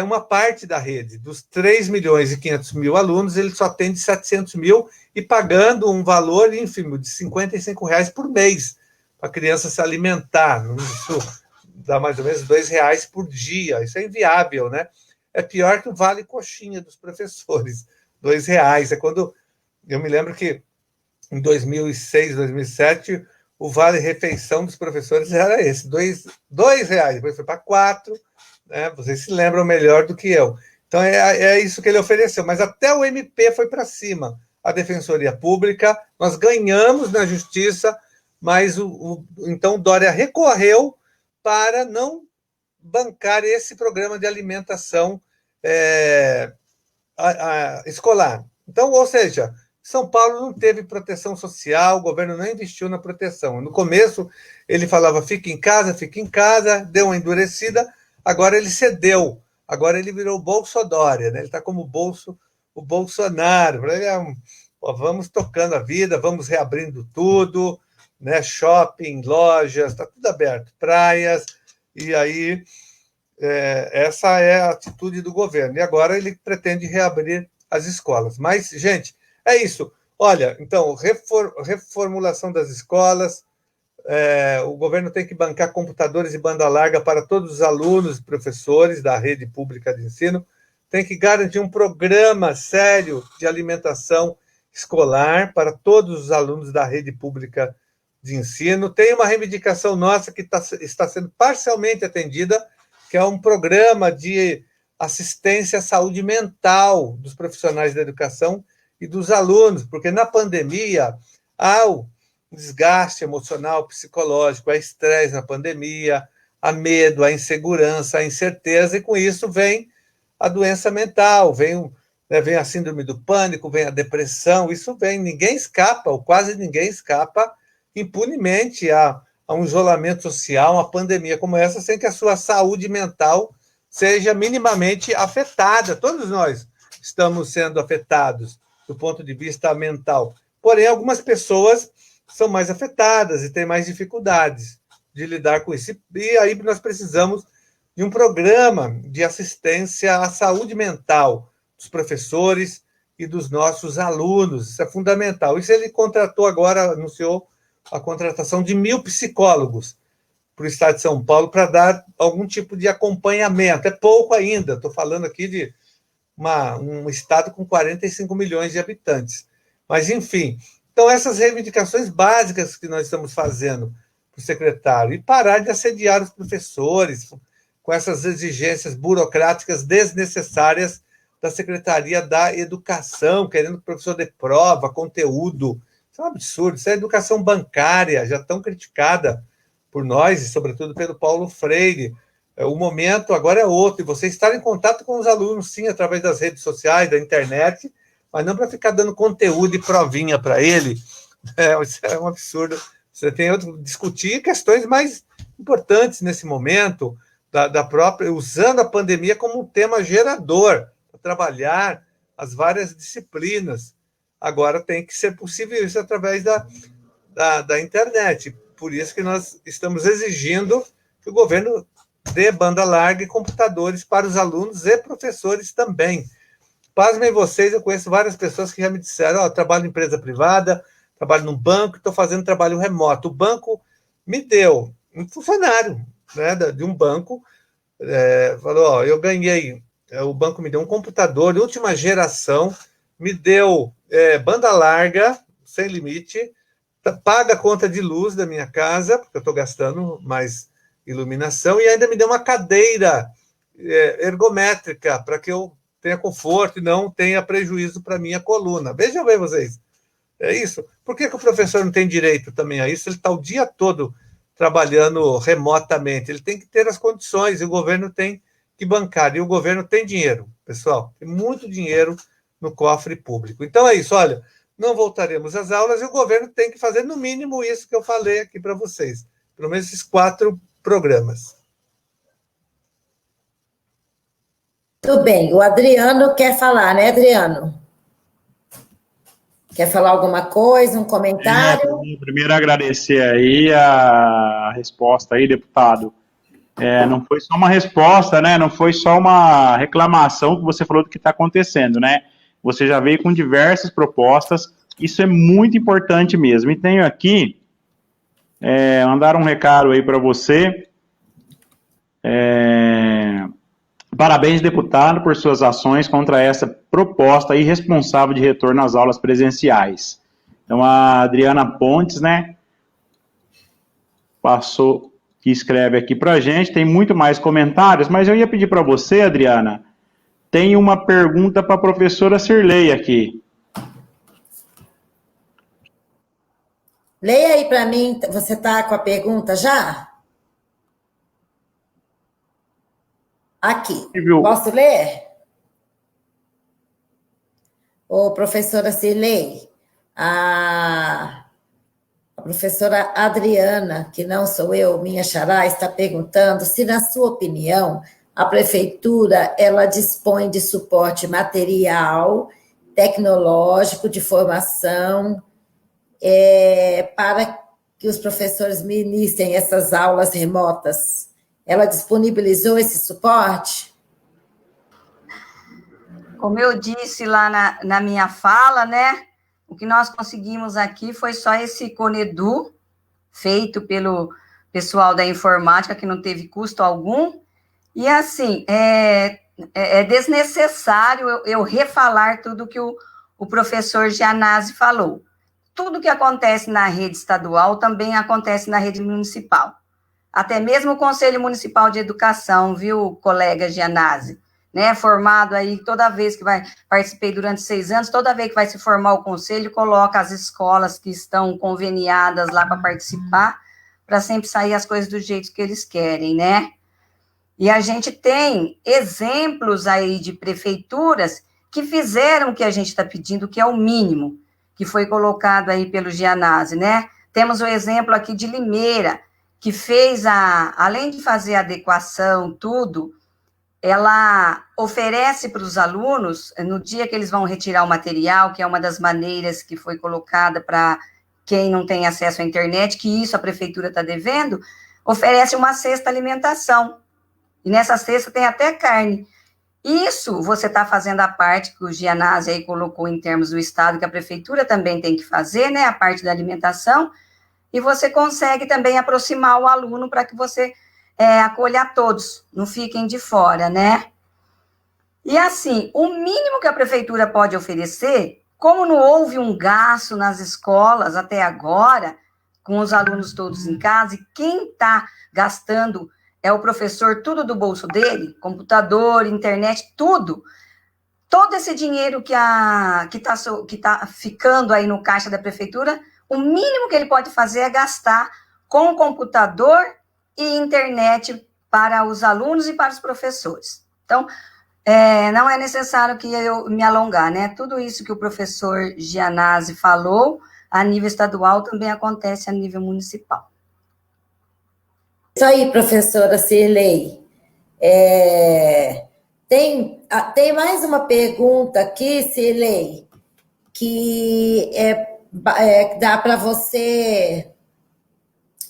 C: uma parte da rede. Dos 3.500.000 alunos, ele só atende 700 mil, e pagando um valor ínfimo de R$55 por mês para a criança se alimentar. Isso dá mais ou menos R$2 por dia. Isso é inviável, né? É pior que o Vale Coxinha dos professores. R$2. Quando eu me lembro que em 2006, 2007, o Vale Refeição dos professores era esse, R$2. Depois foi para 4. Vocês se lembram melhor do que eu. Então, é isso que ele ofereceu. Mas até o MP foi para cima. A Defensoria Pública, nós ganhamos na Justiça, mas então o Dória recorreu para não bancar esse programa de alimentação escolar. Então, ou seja, São Paulo não teve proteção social, o governo não investiu na proteção. No começo, ele falava, fique em casa, deu uma endurecida, agora ele cedeu, agora ele virou o Bolsodória, né? Ele está como o Bolsonaro. Ele vamos tocando a vida, vamos reabrindo tudo, né? Shopping, lojas, está tudo aberto, praias, e aí essa é a atitude do governo. E agora ele pretende reabrir as escolas. Mas, gente, é isso. Olha, então, reformulação das escolas, o governo tem que bancar computadores e banda larga para todos os alunos e professores da rede pública de ensino, tem que garantir um programa sério de alimentação escolar para todos os alunos da rede pública de ensino. Tem uma reivindicação nossa que está sendo parcialmente atendida, que é um programa de assistência à saúde mental dos profissionais da educação e dos alunos, porque na pandemia há o desgaste emocional, psicológico, há estresse na pandemia, há medo, há insegurança, há incerteza, e com isso vem a doença mental, vem a síndrome do pânico, vem a depressão, isso vem, ninguém escapa, ou quase ninguém escapa impunemente a um isolamento social, uma pandemia como essa, sem que a sua saúde mental seja minimamente afetada. Todos nós estamos sendo afetados do ponto de vista mental. Porém, algumas pessoas são mais afetadas e têm mais dificuldades de lidar com isso. E aí nós precisamos de um programa de assistência à saúde mental dos professores e dos nossos alunos. Isso é fundamental. Isso ele contratou agora, anunciou a contratação de 1.000 psicólogos para o estado de São Paulo para dar algum tipo de acompanhamento. É pouco ainda, estou falando aqui de um estado com 45 milhões de habitantes. Mas, enfim, então essas reivindicações básicas que nós estamos fazendo para o secretário, e parar de assediar os professores com essas exigências burocráticas desnecessárias da Secretaria da Educação, querendo que o professor dê prova, conteúdo. Isso é um absurdo, isso é educação bancária, já tão criticada por nós, e sobretudo pelo Paulo Freire. O momento agora é outro, e você estar em contato com os alunos, sim, através das redes sociais, da internet, mas não para ficar dando conteúdo e provinha para ele, Isso é um absurdo. Você tem discutir questões mais importantes nesse momento, da própria, usando a pandemia como um tema gerador, para trabalhar as várias disciplinas. Agora tem que ser possível isso através da internet. Por isso que nós estamos exigindo que o governo dê banda larga e computadores para os alunos e professores também. Pasmem vocês, eu conheço várias pessoas que já me disseram, trabalho em empresa privada, trabalho num banco, estou fazendo trabalho remoto. O banco me deu um funcionário, né, de um banco, falou, eu ganhei, o banco me deu um computador de última geração, me deu banda larga, sem limite, paga a conta de luz da minha casa, porque eu estou gastando mais iluminação, e ainda me deu uma cadeira ergométrica, para que eu tenha conforto e não tenha prejuízo para a minha coluna. Vejam bem vocês. É isso. Por que o professor não tem direito também a isso? Ele está o dia todo trabalhando remotamente. Ele tem que ter as condições, e o governo tem que bancar. E o governo tem dinheiro, pessoal. Tem muito dinheiro no cofre público. Então é isso, olha, não voltaremos às aulas e o governo tem que fazer no mínimo isso que eu falei aqui para vocês. Pelo menos esses 4 programas.
A: Tudo bem. O Adriano quer falar, né, Adriano? Quer falar alguma coisa, um comentário?
B: Primeiro agradecer aí a resposta aí, deputado. Não foi só uma resposta, né? Não foi só uma reclamação que você falou do que está acontecendo, né? Você já veio com diversas propostas, isso é muito importante mesmo. E tenho aqui, mandar um recado aí para você. Parabéns, deputado, por suas ações contra essa proposta irresponsável de retorno às aulas presenciais. Então, a Adriana Pontes, né, passou, que escreve aqui para a gente, tem muito mais comentários, mas eu ia pedir para você, Adriana, tem uma pergunta para a professora Cirlei aqui.
A: Leia aí para mim, você está com a pergunta já? Aqui, posso ler? Ô, professora Cirlei, a professora Adriana, que não sou eu, minha xará, está perguntando se, na sua opinião, a prefeitura, ela dispõe de suporte material, tecnológico, de formação, para que os professores ministrem essas aulas remotas. Ela disponibilizou esse suporte?
D: Como eu disse lá na minha fala, né? O que nós conseguimos aqui foi só esse Conedu, feito pelo pessoal da informática, que não teve custo algum. E, assim, é desnecessário eu refalar tudo que o professor Gianazzi falou. Tudo que acontece na rede estadual também acontece na rede municipal. Até mesmo o Conselho Municipal de Educação, viu, colega Gianazzi, né, formado aí, toda vez que participei durante 6 anos, toda vez que vai se formar o conselho, coloca as escolas que estão conveniadas lá para participar, para sempre sair as coisas do jeito que eles querem, né? E a gente tem exemplos aí de prefeituras que fizeram o que a gente está pedindo, que é o mínimo, que foi colocado aí pelo Gianazzi, né? Temos o exemplo aqui de Limeira, que fez, além de fazer a adequação, tudo, ela oferece para os alunos, no dia que eles vão retirar o material, que é uma das maneiras que foi colocada para quem não tem acesso à internet, que isso a prefeitura está devendo, oferece uma cesta alimentação. E nessa cesta tem até carne. Isso você está fazendo a parte que o Gianazzi aí colocou em termos do Estado, que a prefeitura também tem que fazer, né, a parte da alimentação, e você consegue também aproximar o aluno para que você acolha todos, não fiquem de fora, né? E assim, o mínimo que a prefeitura pode oferecer, como não houve um gasto nas escolas até agora, com os alunos todos em casa, e quem está gastando é o professor, tudo do bolso dele, computador, internet, tudo. Todo esse dinheiro que tá ficando aí no caixa da prefeitura, o mínimo que ele pode fazer é gastar com computador e internet para os alunos e para os professores. Então, não é necessário que eu me alongar, né? Tudo isso que o professor Gianazzi falou, a nível estadual, também acontece a nível municipal.
A: Isso aí, professora Cirlei. Tem mais uma pergunta aqui, Cirlei, que dá para você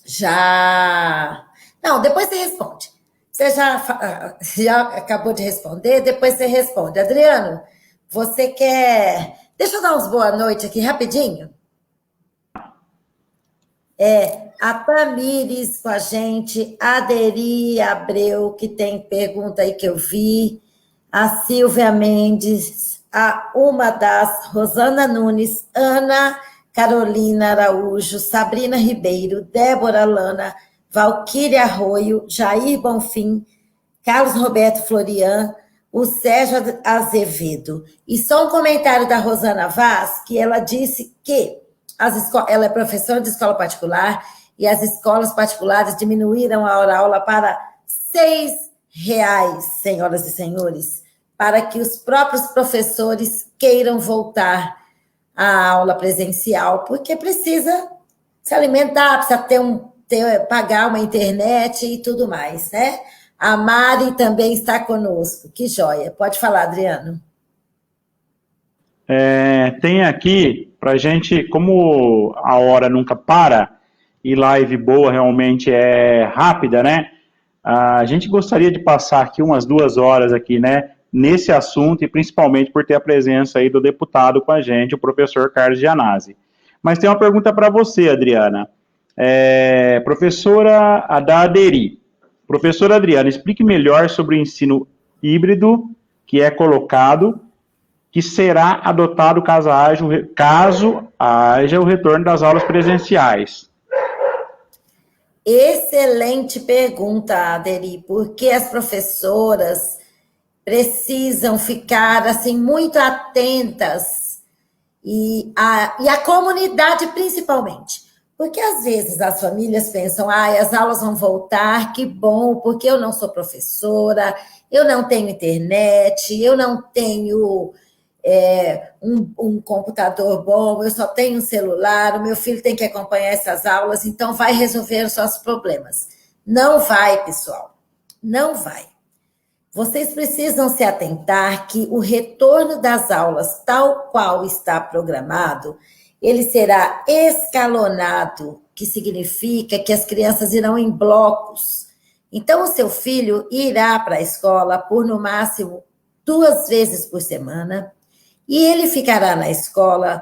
A: já... Não, depois você responde. Você já acabou de responder, depois você responde. Adriano, você quer... Deixa eu dar uns boa noite aqui, rapidinho. A Tamires com a gente, a Aderi Abreu, que tem pergunta aí que eu vi, a Silvia Mendes, uma das Rosana Nunes, Ana Carolina Araújo, Sabrina Ribeiro, Débora Lana, Valquíria Arroio, Jair Bonfim, Carlos Roberto Florian, o Sérgio Azevedo. E só um comentário da Rosana Vaz, que ela disse que ela é professora de escola particular e as escolas particulares diminuíram a hora-aula para R$6, senhoras e senhores, para que os próprios professores queiram voltar à aula presencial, porque precisa se alimentar, precisa pagar uma internet e tudo mais, né? A Mari também está conosco. Que joia. Pode falar, Adriano.
B: Tem aqui, para a gente, como a hora nunca para, e live boa realmente é rápida, né? A gente gostaria de passar aqui umas 2 horas aqui, né? Nesse assunto, e principalmente por ter a presença aí do deputado com a gente, o professor Carlos Gianazzi. Mas tem uma pergunta para você, Adriana. Professora Aderi. Professora Adriana, explique melhor sobre o ensino híbrido que é colocado, que será adotado caso haja o retorno das aulas presenciais.
A: Excelente pergunta, Aderi, porque as professoras precisam ficar assim muito atentas e a comunidade principalmente. Porque, às vezes, as famílias pensam, as aulas vão voltar, que bom, porque eu não sou professora, eu não tenho internet, eu não tenho um computador bom, eu só tenho um celular, o meu filho tem que acompanhar essas aulas, então vai resolver os nossos problemas. Não vai, pessoal, não vai. Vocês precisam se atentar que o retorno das aulas, tal qual está programado, ele será escalonado, que significa que as crianças irão em blocos. Então, o seu filho irá para a escola por, no máximo, 2 vezes por semana, e ele ficará na escola,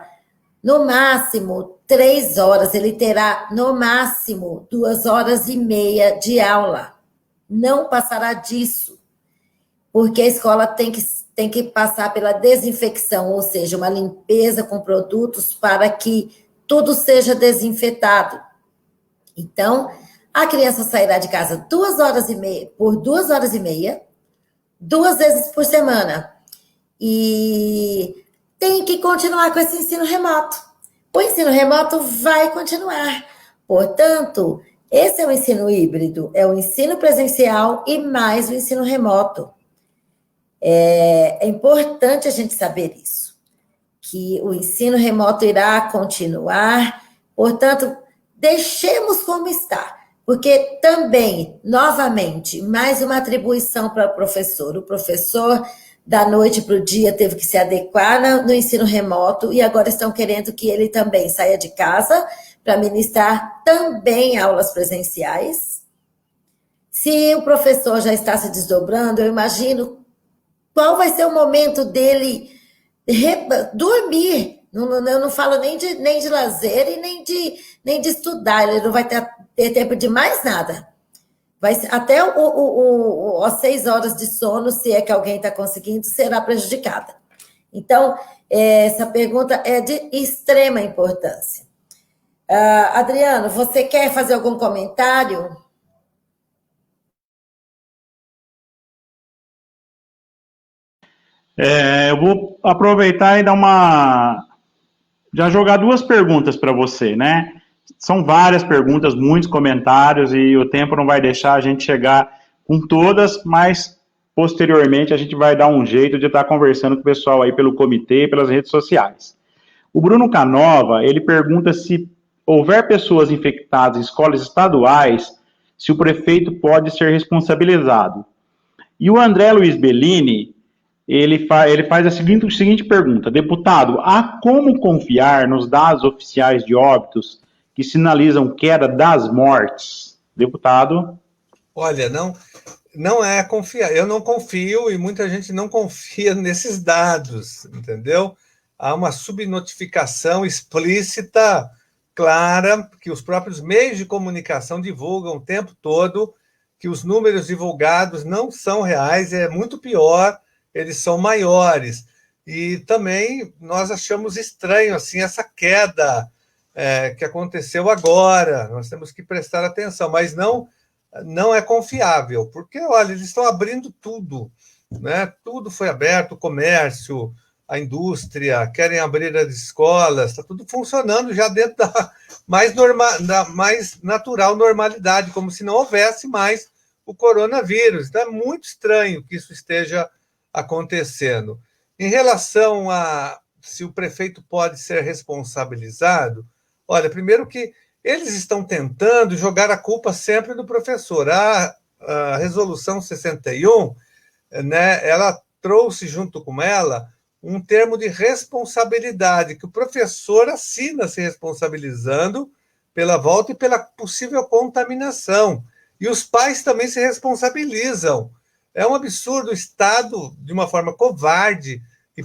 A: no máximo, 3 horas. Ele terá, no máximo, 2 horas e meia de aula. Não passará disso, porque a escola tem que passar pela desinfecção, ou seja, uma limpeza com produtos para que tudo seja desinfetado. Então, a criança sairá de casa 2 horas e meia, por 2 horas e meia, 2 vezes por semana. E tem que continuar com esse ensino remoto. O ensino remoto vai continuar. Portanto, esse é o ensino híbrido, é o ensino presencial e mais o ensino remoto. É importante a gente saber isso, que o ensino remoto irá continuar, portanto, deixemos como está, porque também, novamente, mais uma atribuição para o professor da noite para o dia teve que se adequar no ensino remoto e agora estão querendo que ele também saia de casa para ministrar também aulas presenciais. Se o professor já está se desdobrando, eu imagino qual vai ser o momento dele dormir. Eu não falo nem de lazer e nem de estudar. Ele não vai ter tempo de mais nada. Até as 6 horas de sono, se é que alguém está conseguindo, será prejudicada. Então, essa pergunta é de extrema importância. Adriano, você quer fazer algum comentário?
B: Eu vou aproveitar e já jogar 2 perguntas para você, né? São várias perguntas, muitos comentários, e o tempo não vai deixar a gente chegar com todas, mas posteriormente a gente vai dar um jeito de estar conversando com o pessoal aí pelo comitê e pelas redes sociais. O Bruno Canova, ele pergunta se houver pessoas infectadas em escolas estaduais, se o prefeito pode ser responsabilizado. E o André Luiz Bellini, ele faz a seguinte pergunta: deputado, há como confiar nos dados oficiais de óbitos que sinalizam queda das mortes? Deputado?
C: Olha, não é confiar. Eu não confio e muita gente não confia nesses dados, entendeu? Há uma subnotificação explícita, clara, que os próprios meios de comunicação divulgam o tempo todo, que os números divulgados não são reais, é muito pior, eles são maiores. E também nós achamos estranho assim essa queda que aconteceu agora. Nós temos que prestar atenção, mas não é confiável, porque, olha, eles estão abrindo tudo, né? Tudo foi aberto, o comércio, a indústria, querem abrir as escolas, está tudo funcionando já dentro da mais natural normalidade, como se não houvesse mais o coronavírus. Então, é muito estranho que isso esteja acontecendo. Em relação a se o prefeito pode ser responsabilizado, olha, primeiro que eles estão tentando jogar a culpa sempre no professor. A resolução 61, né, ela trouxe junto com ela um termo de responsabilidade, que o professor assina se responsabilizando pela volta e pela possível contaminação. E os pais também se responsabilizam. É um absurdo. O Estado, de uma forma covarde e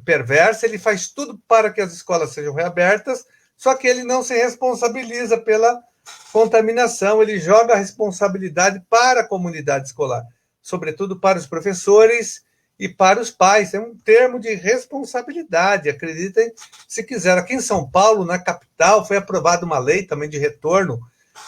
C: perversa, ele faz tudo para que as escolas sejam reabertas, só que ele não se responsabiliza pela contaminação, ele joga a responsabilidade para a comunidade escolar, sobretudo para os professores e para os pais. É um termo de responsabilidade, acreditem se quiser. Aqui em São Paulo, na capital, foi aprovada uma lei também de retorno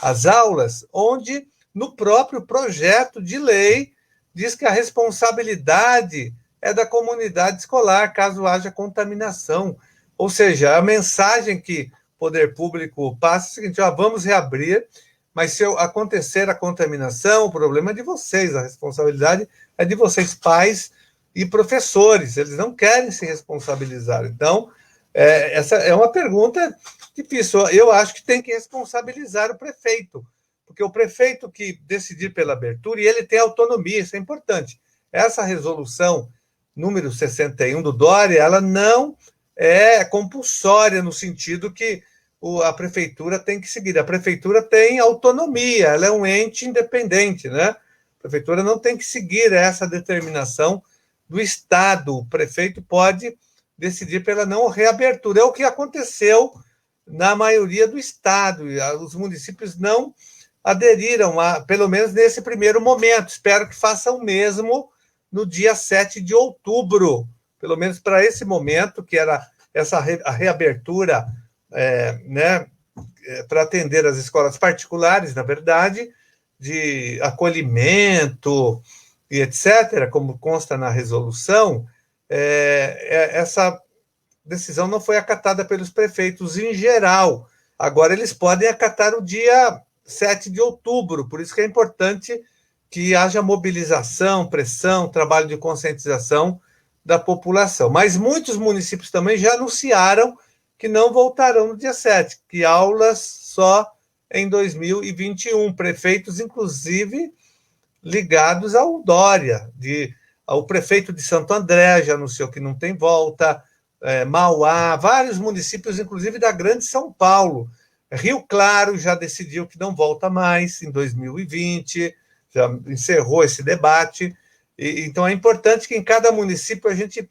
C: às aulas, onde no próprio projeto de lei diz que a responsabilidade é da comunidade escolar, caso haja contaminação. Ou seja, a mensagem que o poder público passa é o seguinte: vamos reabrir, mas se acontecer a contaminação, o problema é de vocês, a responsabilidade é de vocês, pais e professores, eles não querem se responsabilizar. Então, essa é uma pergunta difícil. Eu acho que tem que responsabilizar o prefeito, porque o prefeito que decidir pela abertura, e ele tem autonomia, isso é importante. Essa resolução número 61 do Dória, ela não é compulsória no sentido que a prefeitura tem que seguir. A prefeitura tem autonomia, ela é um ente independente, né? A prefeitura não tem que seguir essa determinação do Estado. O prefeito pode decidir pela não reabertura. É o que aconteceu na maioria do Estado. Os municípios não aderiram, pelo menos nesse primeiro momento. Espero que façam o mesmo no dia 7 de outubro, pelo menos para esse momento, que era a reabertura, né, para atender as escolas particulares, na verdade, de acolhimento e etc., como consta na resolução. Essa decisão não foi acatada pelos prefeitos em geral. Agora, eles podem acatar o dia 7 de outubro, por isso que é importante que haja mobilização, pressão, trabalho de conscientização da população. Mas muitos municípios também já anunciaram que não voltarão no dia 7, que aulas só em 2021. Prefeitos, inclusive, ligados ao Dória. O prefeito de Santo André já anunciou que não tem volta, Mauá, vários municípios, inclusive da Grande São Paulo. Rio Claro já decidiu que não volta mais em 2020, já encerrou esse debate. Então, é importante que em cada município a gente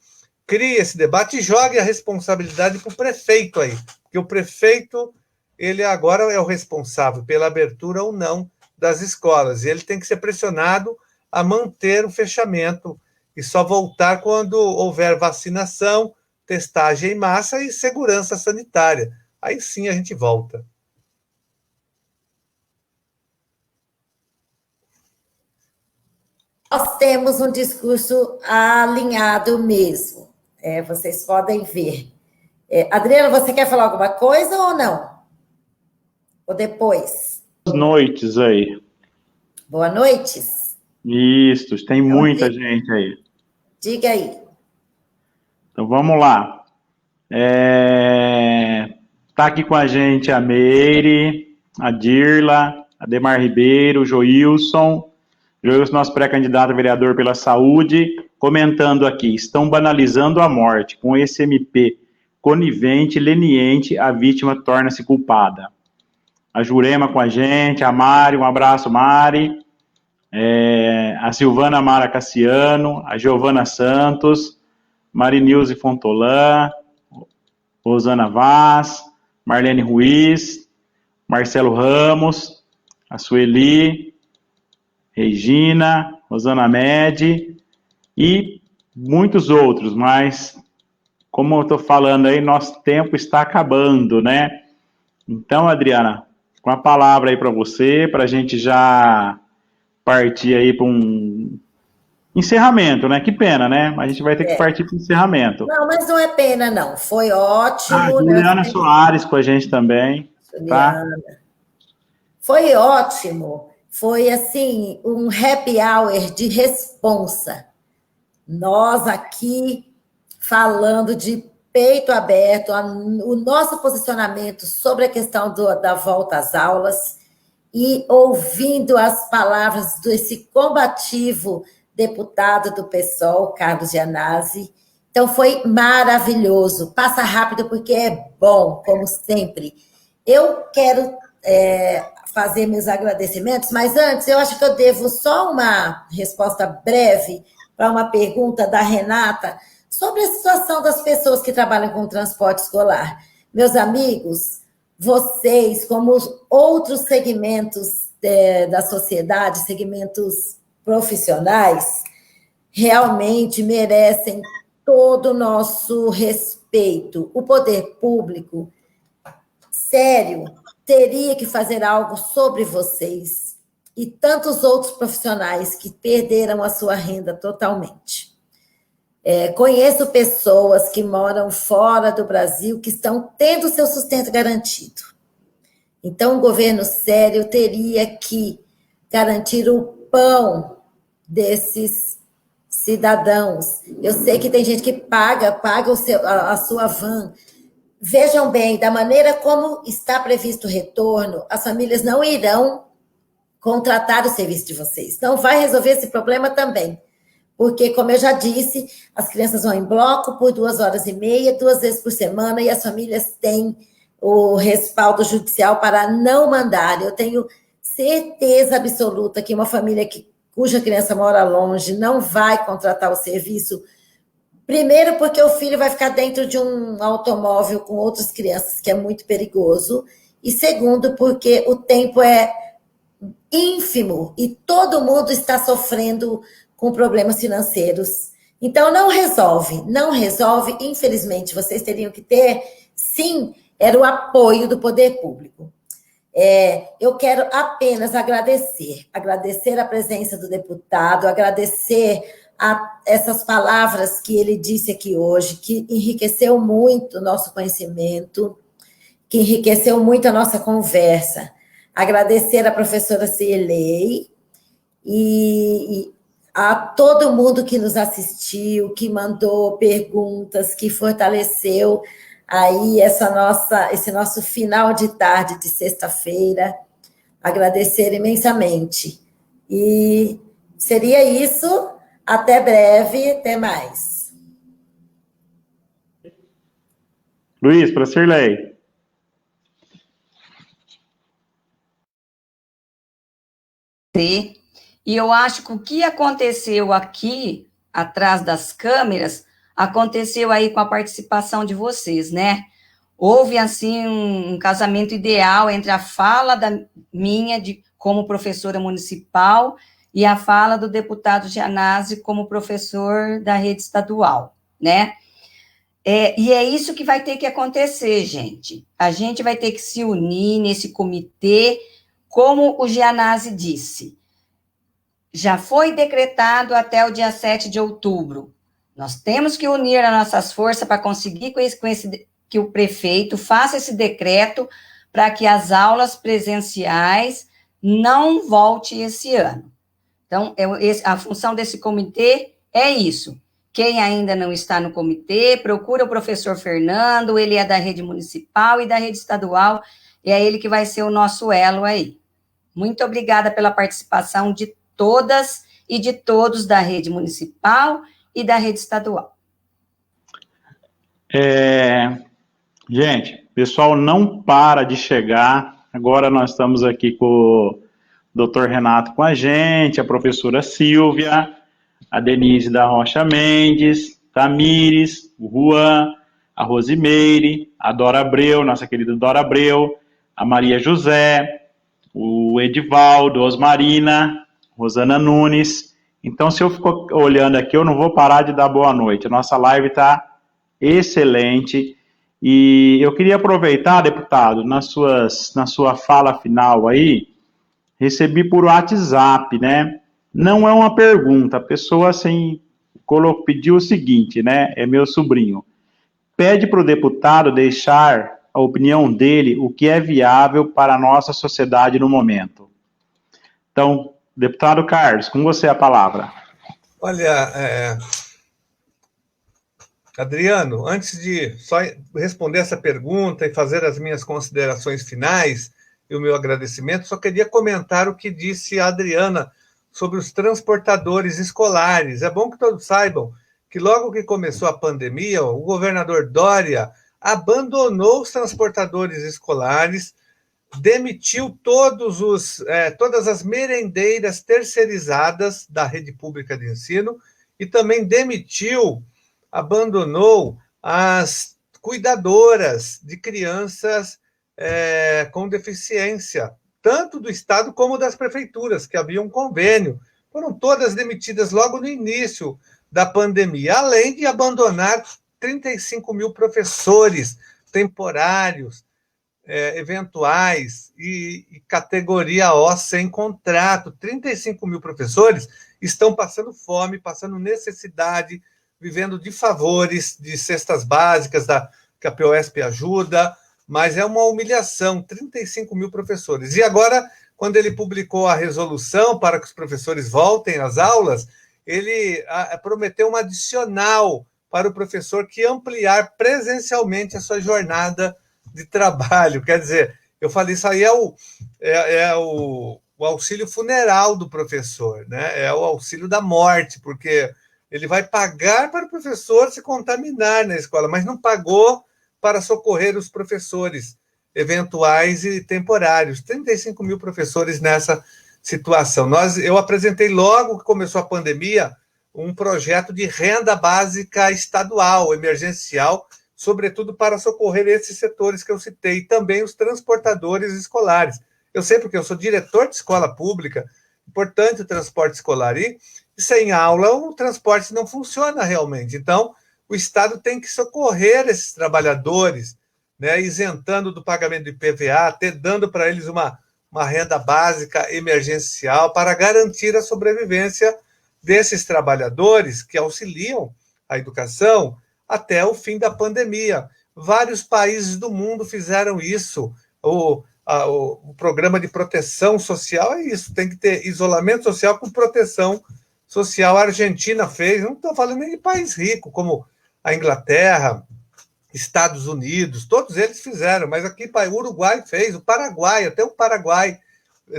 C: crie esse debate e jogue a responsabilidade para o prefeito aí, porque o prefeito, ele agora é o responsável pela abertura ou não das escolas, e ele tem que ser pressionado a manter o fechamento e só voltar quando houver vacinação, testagem em massa e segurança sanitária. Aí sim a gente volta.
A: Nós temos um discurso alinhado mesmo. Vocês podem ver. Adriano, você quer falar alguma coisa ou não? Ou depois?
B: Boas noites aí.
A: Boa noite.
B: Isso, tem muita gente aí.
A: Diga aí.
B: Então vamos lá. Está aqui com a gente a Meire, a Dirla, a Demar Ribeiro, o Joilson, nosso pré-candidato a vereador pela saúde, comentando aqui, estão banalizando a morte, com esse MP conivente, leniente, a vítima torna-se culpada. A Jurema com a gente, a Mari, um abraço, Mari, a Silvana Mara Cassiano, a Giovana Santos, Marinilze Fontolan, Rosana Vaz, Marlene Ruiz, Marcelo Ramos, a Sueli, Regina, Rosana Medi e muitos outros, mas como eu estou falando aí, nosso tempo está acabando, né? Então, Adriana, com a palavra aí para você, para a gente já partir aí para um encerramento, né? Que pena, né? Mas a gente vai ter que partir para o encerramento.
A: Não, mas não é pena, não. Foi ótimo.
B: Juliana Soares com a gente também.
A: Juliana. Tá? Foi ótimo. Foi, assim, um happy hour de responsa. Nós aqui falando de peito aberto, o nosso posicionamento sobre a questão da volta às aulas e ouvindo as palavras desse combativo deputado do PSOL, Carlos Gianazzi. Então, foi maravilhoso. Passa rápido porque é bom, como sempre. Eu quero fazer meus agradecimentos, mas antes, eu acho que eu devo só uma resposta breve para uma pergunta da Renata sobre a situação das pessoas que trabalham com transporte escolar. Meus amigos, vocês, como outros segmentos da sociedade, segmentos profissionais, realmente merecem todo o nosso respeito. O poder público, sério, teria que fazer algo sobre vocês e tantos outros profissionais que perderam a sua renda totalmente. Conheço pessoas que moram fora do Brasil que estão tendo seu sustento garantido. Então, o governo sério teria que garantir o pão desses cidadãos. Eu sei que tem gente que paga a sua van. Vejam bem, da maneira como está previsto o retorno, as famílias não irão contratar o serviço de vocês. Não vai resolver esse problema também. Porque, como eu já disse, as crianças vão em bloco por 2h30, 2 vezes por semana, e as famílias têm o respaldo judicial para não mandar. Eu tenho certeza absoluta que uma família cuja criança mora longe não vai contratar o serviço, primeiro porque o filho vai ficar dentro de um automóvel com outras crianças, que é muito perigoso, e segundo porque o tempo é ínfimo e todo mundo está sofrendo com problemas financeiros. Então, não resolve, infelizmente, vocês teriam que ter, sim, era o apoio do poder público. Eu quero apenas agradecer a presença do deputado, agradecer essas palavras que ele disse aqui hoje, que enriqueceu muito o nosso conhecimento, que enriqueceu muito a nossa conversa. Agradecer a professora Cirlei e a todo mundo que nos assistiu, que mandou perguntas, que fortaleceu aí esse nosso final de tarde de sexta-feira. Agradecer imensamente. E seria isso. Até breve. Até mais.
B: Luiz, para Cirlei.
D: E eu acho que o que aconteceu aqui, atrás das câmeras, aconteceu aí com a participação de vocês, né? Houve, assim, um casamento ideal entre a fala minha como professora municipal e a fala do deputado Gianazzi como professor da rede estadual, né? E é isso que vai ter que acontecer, gente. A gente vai ter que se unir nesse comitê, como o Gianazzi disse. Já foi decretado até o dia 7 de outubro. Nós temos que unir as nossas forças para conseguir que o prefeito faça esse decreto para que as aulas presenciais não voltem esse ano. Então, a função desse comitê é isso. Quem ainda não está no comitê, procura o professor Fernando, ele é da rede municipal e da rede estadual, e é ele que vai ser o nosso elo aí. Muito obrigada pela participação de todas e de todos da rede municipal e da rede estadual.
B: Gente, o pessoal não para de chegar. Agora nós estamos aqui com o Dr. Renato com a gente, a professora Silvia, a Denise da Rocha Mendes, Tamires, o Juan, a Rosimeire, a Dora Abreu, nossa querida Dora Abreu, a Maria José, o Edivaldo, Osmarina, Rosana Nunes. Então, se eu ficar olhando aqui, eu não vou parar de dar boa noite. A nossa live está excelente. E eu queria aproveitar, deputado, na sua fala final aí, recebi por WhatsApp, né? Não é uma pergunta, a pessoa assim, pediu o seguinte, né? É meu sobrinho. Pede para o deputado deixar a opinião dele, o que é viável para a nossa sociedade no momento. Então, deputado Carlos, com você a palavra.
C: Olha, Adriano, antes de só responder essa pergunta e fazer as minhas considerações finais e o meu agradecimento, só queria comentar o que disse a Adriana sobre os transportadores escolares. É bom que todos saibam que logo que começou a pandemia, o governador Dória abandonou os transportadores escolares, demitiu todas as merendeiras terceirizadas da rede pública de ensino e também abandonou as cuidadoras de crianças com deficiência, tanto do Estado como das prefeituras, que havia um convênio. Foram todas demitidas logo no início da pandemia, além de abandonar 35 mil professores temporários, eventuais e categoria O sem contrato. 35 mil professores estão passando fome, passando necessidade, vivendo de favores, de cestas básicas que a POSP ajuda, mas é uma humilhação, 35 mil professores. E agora, quando ele publicou a resolução para que os professores voltem às aulas, ele prometeu um adicional para o professor que ampliar presencialmente a sua jornada de trabalho. Quer dizer, eu falei, isso aí é o auxílio funeral do professor, né? É o auxílio da morte, porque ele vai pagar para o professor se contaminar na escola, mas não pagou para socorrer os professores eventuais e temporários. 35 mil professores nessa situação. Eu apresentei logo que começou a pandemia um projeto de renda básica estadual, emergencial, sobretudo para socorrer esses setores que eu citei, e também os transportadores escolares. Eu sei porque eu sou diretor de escola pública, importante o transporte escolar, e sem aula o transporte não funciona realmente. Então, o Estado tem que socorrer esses trabalhadores, né, isentando do pagamento do IPVA, dando para eles uma renda básica emergencial para garantir a sobrevivência desses trabalhadores que auxiliam a educação até o fim da pandemia. Vários países do mundo fizeram isso. O programa de proteção social é isso, tem que ter isolamento social com proteção social. A Argentina fez, não estou falando nem de país rico, como a Inglaterra, Estados Unidos, todos eles fizeram, mas aqui o Uruguai fez, o Paraguai, até o Paraguai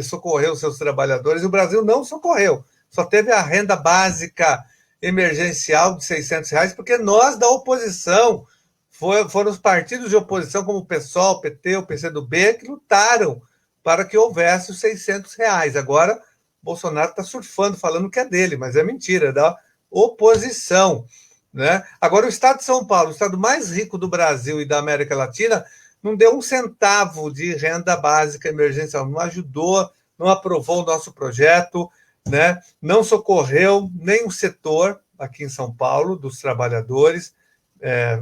C: socorreu seus trabalhadores, e o Brasil não socorreu, só teve a renda básica emergencial de R$600, porque nós da oposição, foram os partidos de oposição, como o PSOL, o PT, o PCdoB, que lutaram para que houvesse os R$600. Agora, Bolsonaro está surfando, falando que é dele, mas é mentira, é da oposição, né? Agora, o Estado de São Paulo, o estado mais rico do Brasil e da América Latina, não deu um centavo de renda básica emergencial, não ajudou, não aprovou o nosso projeto, né? Não socorreu nenhum setor aqui em São Paulo dos trabalhadores,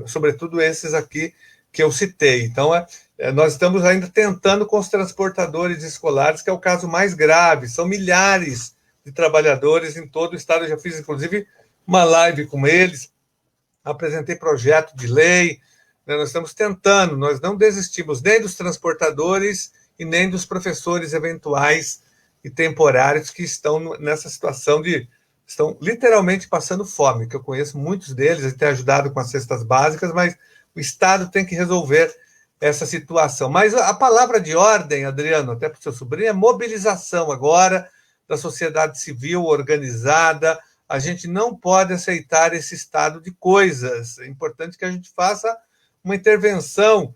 C: sobretudo esses aqui que eu citei. Então, nós estamos ainda tentando com os transportadores escolares, que é o caso mais grave. São milhares de trabalhadores em todo o estado. Eu já fiz, inclusive, uma live com eles, apresentei projeto de lei, né? Nós estamos tentando, nós não desistimos nem dos transportadores e nem dos professores eventuais e temporários que estão nessa situação de estão literalmente passando fome, que eu conheço muitos deles, eles têm ajudado com as cestas básicas, mas o Estado tem que resolver essa situação. Mas a palavra de ordem, Adriano, até para o seu sobrinho, é mobilização agora da sociedade civil organizada. A gente não pode aceitar esse estado de coisas. É importante que a gente faça uma intervenção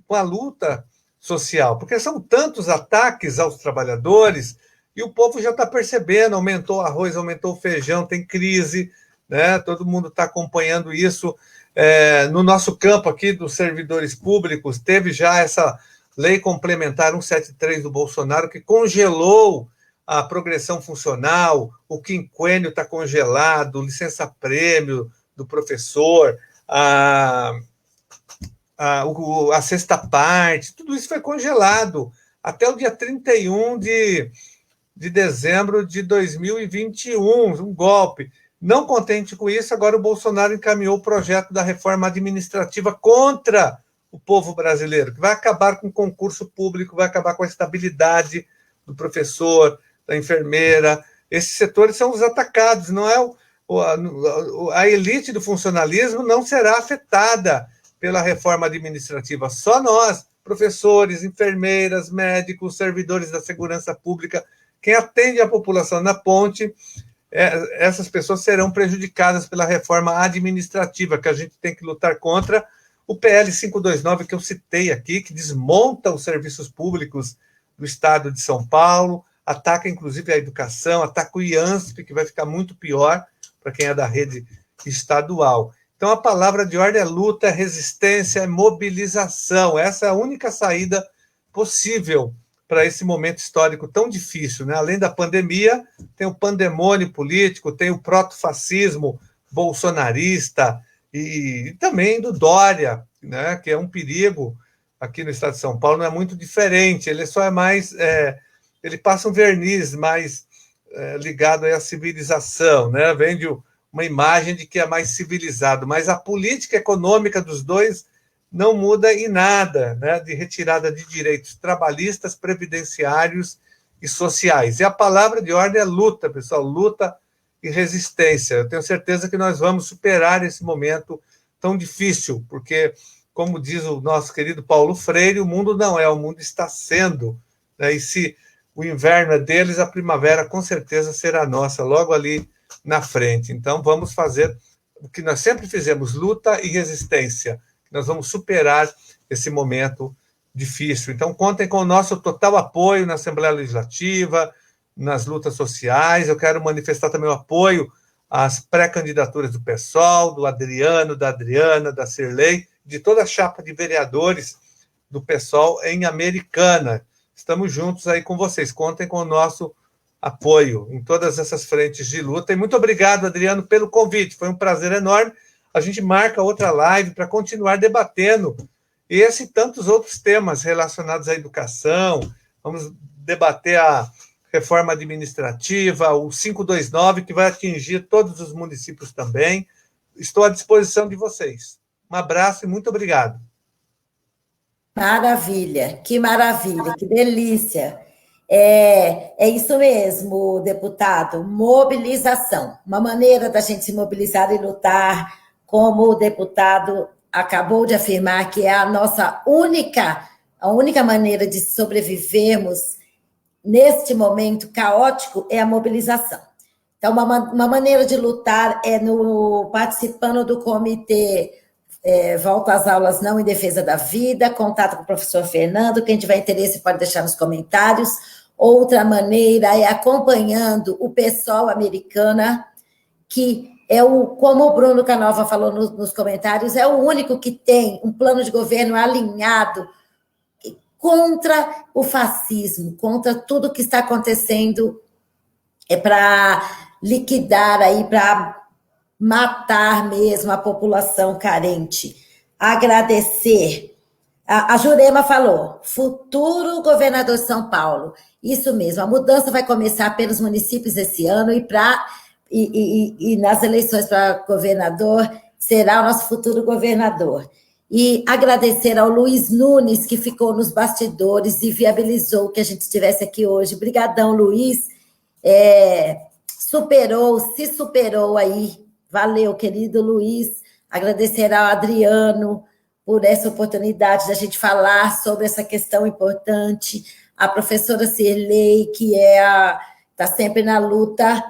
C: com a luta social, porque são tantos ataques aos trabalhadores e o povo já está percebendo, aumentou o arroz, aumentou o feijão, tem crise, né? Todo mundo está acompanhando isso. No nosso campo aqui dos servidores públicos, teve já essa lei complementar 173 do Bolsonaro, que congelou a progressão funcional, o quinquênio está congelado, licença-prêmio do professor, a sexta parte, tudo isso foi congelado até o dia 31 de dezembro de 2021, um golpe. Não contente com isso, agora o Bolsonaro encaminhou o projeto da reforma administrativa contra o povo brasileiro, que vai acabar com o concurso público, vai acabar com a estabilidade do professor, da enfermeira. Esses setores são os atacados, não é a elite do funcionalismo não será afetada pela reforma administrativa. Só nós, professores, enfermeiras, médicos, servidores da segurança pública, quem atende a população na ponte, essas pessoas serão prejudicadas pela reforma administrativa, que a gente tem que lutar contra. O PL 529, que eu citei aqui, que desmonta os serviços públicos do Estado de São Paulo, ataca, inclusive, a educação, ataca o IANSP, que vai ficar muito pior para quem é da rede estadual. Então, a palavra de ordem é luta, é resistência, é mobilização. Essa é a única saída possível para esse momento histórico tão difícil, né? Além da pandemia, tem o pandemônio político, tem o protofascismo bolsonarista e também do Dória, né? Que é um perigo aqui no estado de São Paulo, não é muito diferente, ele só é mais... ele passa um verniz mais ligado à civilização, né? Vende uma imagem de que é mais civilizado, mas a política econômica dos dois não muda em nada, né? De retirada de direitos trabalhistas, previdenciários e sociais. E a palavra de ordem é luta, pessoal, luta e resistência. Eu tenho certeza que nós vamos superar esse momento tão difícil, porque, como diz o nosso querido Paulo Freire, o mundo não é, o mundo está sendo, né? E se o inverno é deles, a primavera com certeza será nossa, logo ali na frente. Então, vamos fazer o que nós sempre fizemos, luta e resistência. Nós vamos superar esse momento difícil. Então, contem com o nosso total apoio na Assembleia Legislativa, nas lutas sociais. Eu quero manifestar também o apoio às pré-candidaturas do PSOL, do Adriano, da Adriana, da Cirlei, de toda a chapa de vereadores do PSOL em Americana. Estamos juntos aí com vocês. Contem com o nosso apoio em todas essas frentes de luta. E muito obrigado, Adriano, pelo convite. Foi um prazer enorme. A gente marca outra live para continuar debatendo esse e tantos outros temas relacionados à educação. Vamos debater a reforma administrativa, o 529, que vai atingir todos os municípios também. Estou à disposição de vocês. Um abraço e muito obrigado.
A: Maravilha, que delícia. É isso mesmo, deputado, mobilização, uma maneira da gente se mobilizar e lutar, como o deputado acabou de afirmar, que é a nossa a única maneira de sobrevivermos neste momento caótico é a mobilização. Então, uma maneira de lutar é participando do comitê Volta às Aulas Não em Defesa da Vida, contato com o professor Fernando, quem tiver interesse pode deixar nos comentários. Outra maneira é acompanhando o PSOL Americana, que como o Bruno Canova falou nos comentários, é o único que tem um plano de governo alinhado contra o fascismo, contra tudo que está acontecendo, para liquidar aí, para matar mesmo a população carente. Agradecer. A Jurema falou, futuro governador de São Paulo. Isso mesmo, a mudança vai começar pelos municípios esse ano e nas eleições para governador será o nosso futuro governador. E agradecer ao Luiz Nunes, que ficou nos bastidores e viabilizou que a gente estivesse aqui hoje. Obrigadão, Luiz. se superou aí. Valeu, querido Luiz. Agradecer ao Adriano por essa oportunidade da gente falar sobre essa questão importante. A professora Cirlei, que está sempre na luta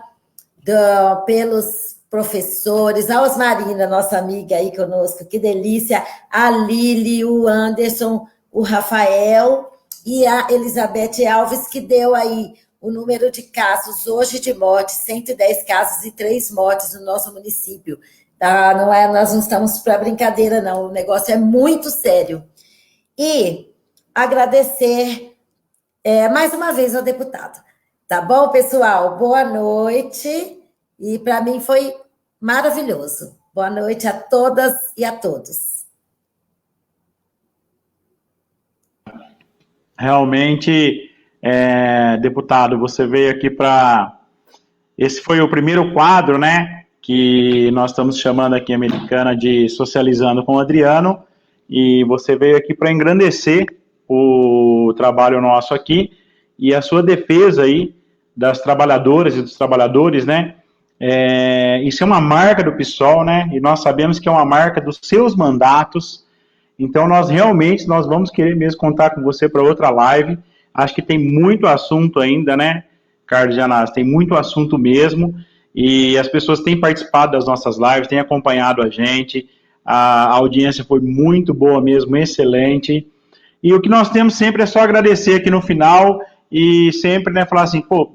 A: pelos professores, a Osmarina, nossa amiga aí conosco, que delícia, a Lili, o Anderson, o Rafael e a Elizabeth Alves, que deu aí o número de casos hoje de morte, 110 casos e 3 mortes no nosso município. Tá? Nós não estamos para brincadeira, não, o negócio é muito sério. E agradecer mais uma vez ao deputado. Tá bom, pessoal? Boa noite. E para mim foi maravilhoso. Boa noite a todas e a todos.
B: Realmente, deputado, você veio aqui para... Esse foi o primeiro quadro, né, que nós estamos chamando aqui em Americana de Socializando com o Adriano, e você veio aqui para engrandecer o trabalho nosso aqui e a sua defesa aí das trabalhadoras e dos trabalhadores, né? Isso é uma marca do PSOL, né? E nós sabemos que é uma marca dos seus mandatos. Então, nós vamos querer mesmo contar com você para outra live. Acho que tem muito assunto ainda, né, Carlos Janás? Tem muito assunto mesmo. E as pessoas têm participado das nossas lives, têm acompanhado a gente. A audiência foi muito boa mesmo, excelente. E o que nós temos sempre é só agradecer aqui no final e sempre, né, falar assim, pô,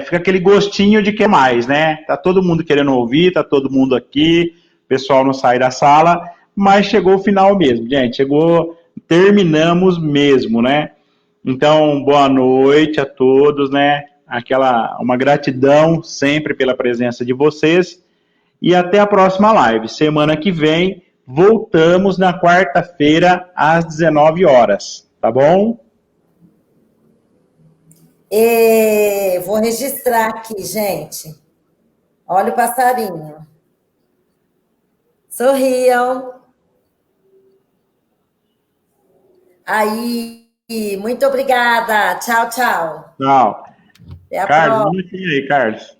B: fica aquele gostinho de quer mais, né? Tá todo mundo querendo ouvir, tá todo mundo aqui, o pessoal não sai da sala, mas chegou o final mesmo, gente. Terminamos mesmo, né? Então, boa noite a todos, né? Uma gratidão sempre pela presença de vocês e até a próxima live. Semana que vem, voltamos na quarta-feira às 19 horas, tá bom?
A: Vou registrar aqui, gente. Olha o passarinho. Sorriam. Aí, muito obrigada. Tchau, tchau.
B: Tchau.
A: Até a
B: Carlos,
A: próxima.
B: um minutinho aí, Carlos.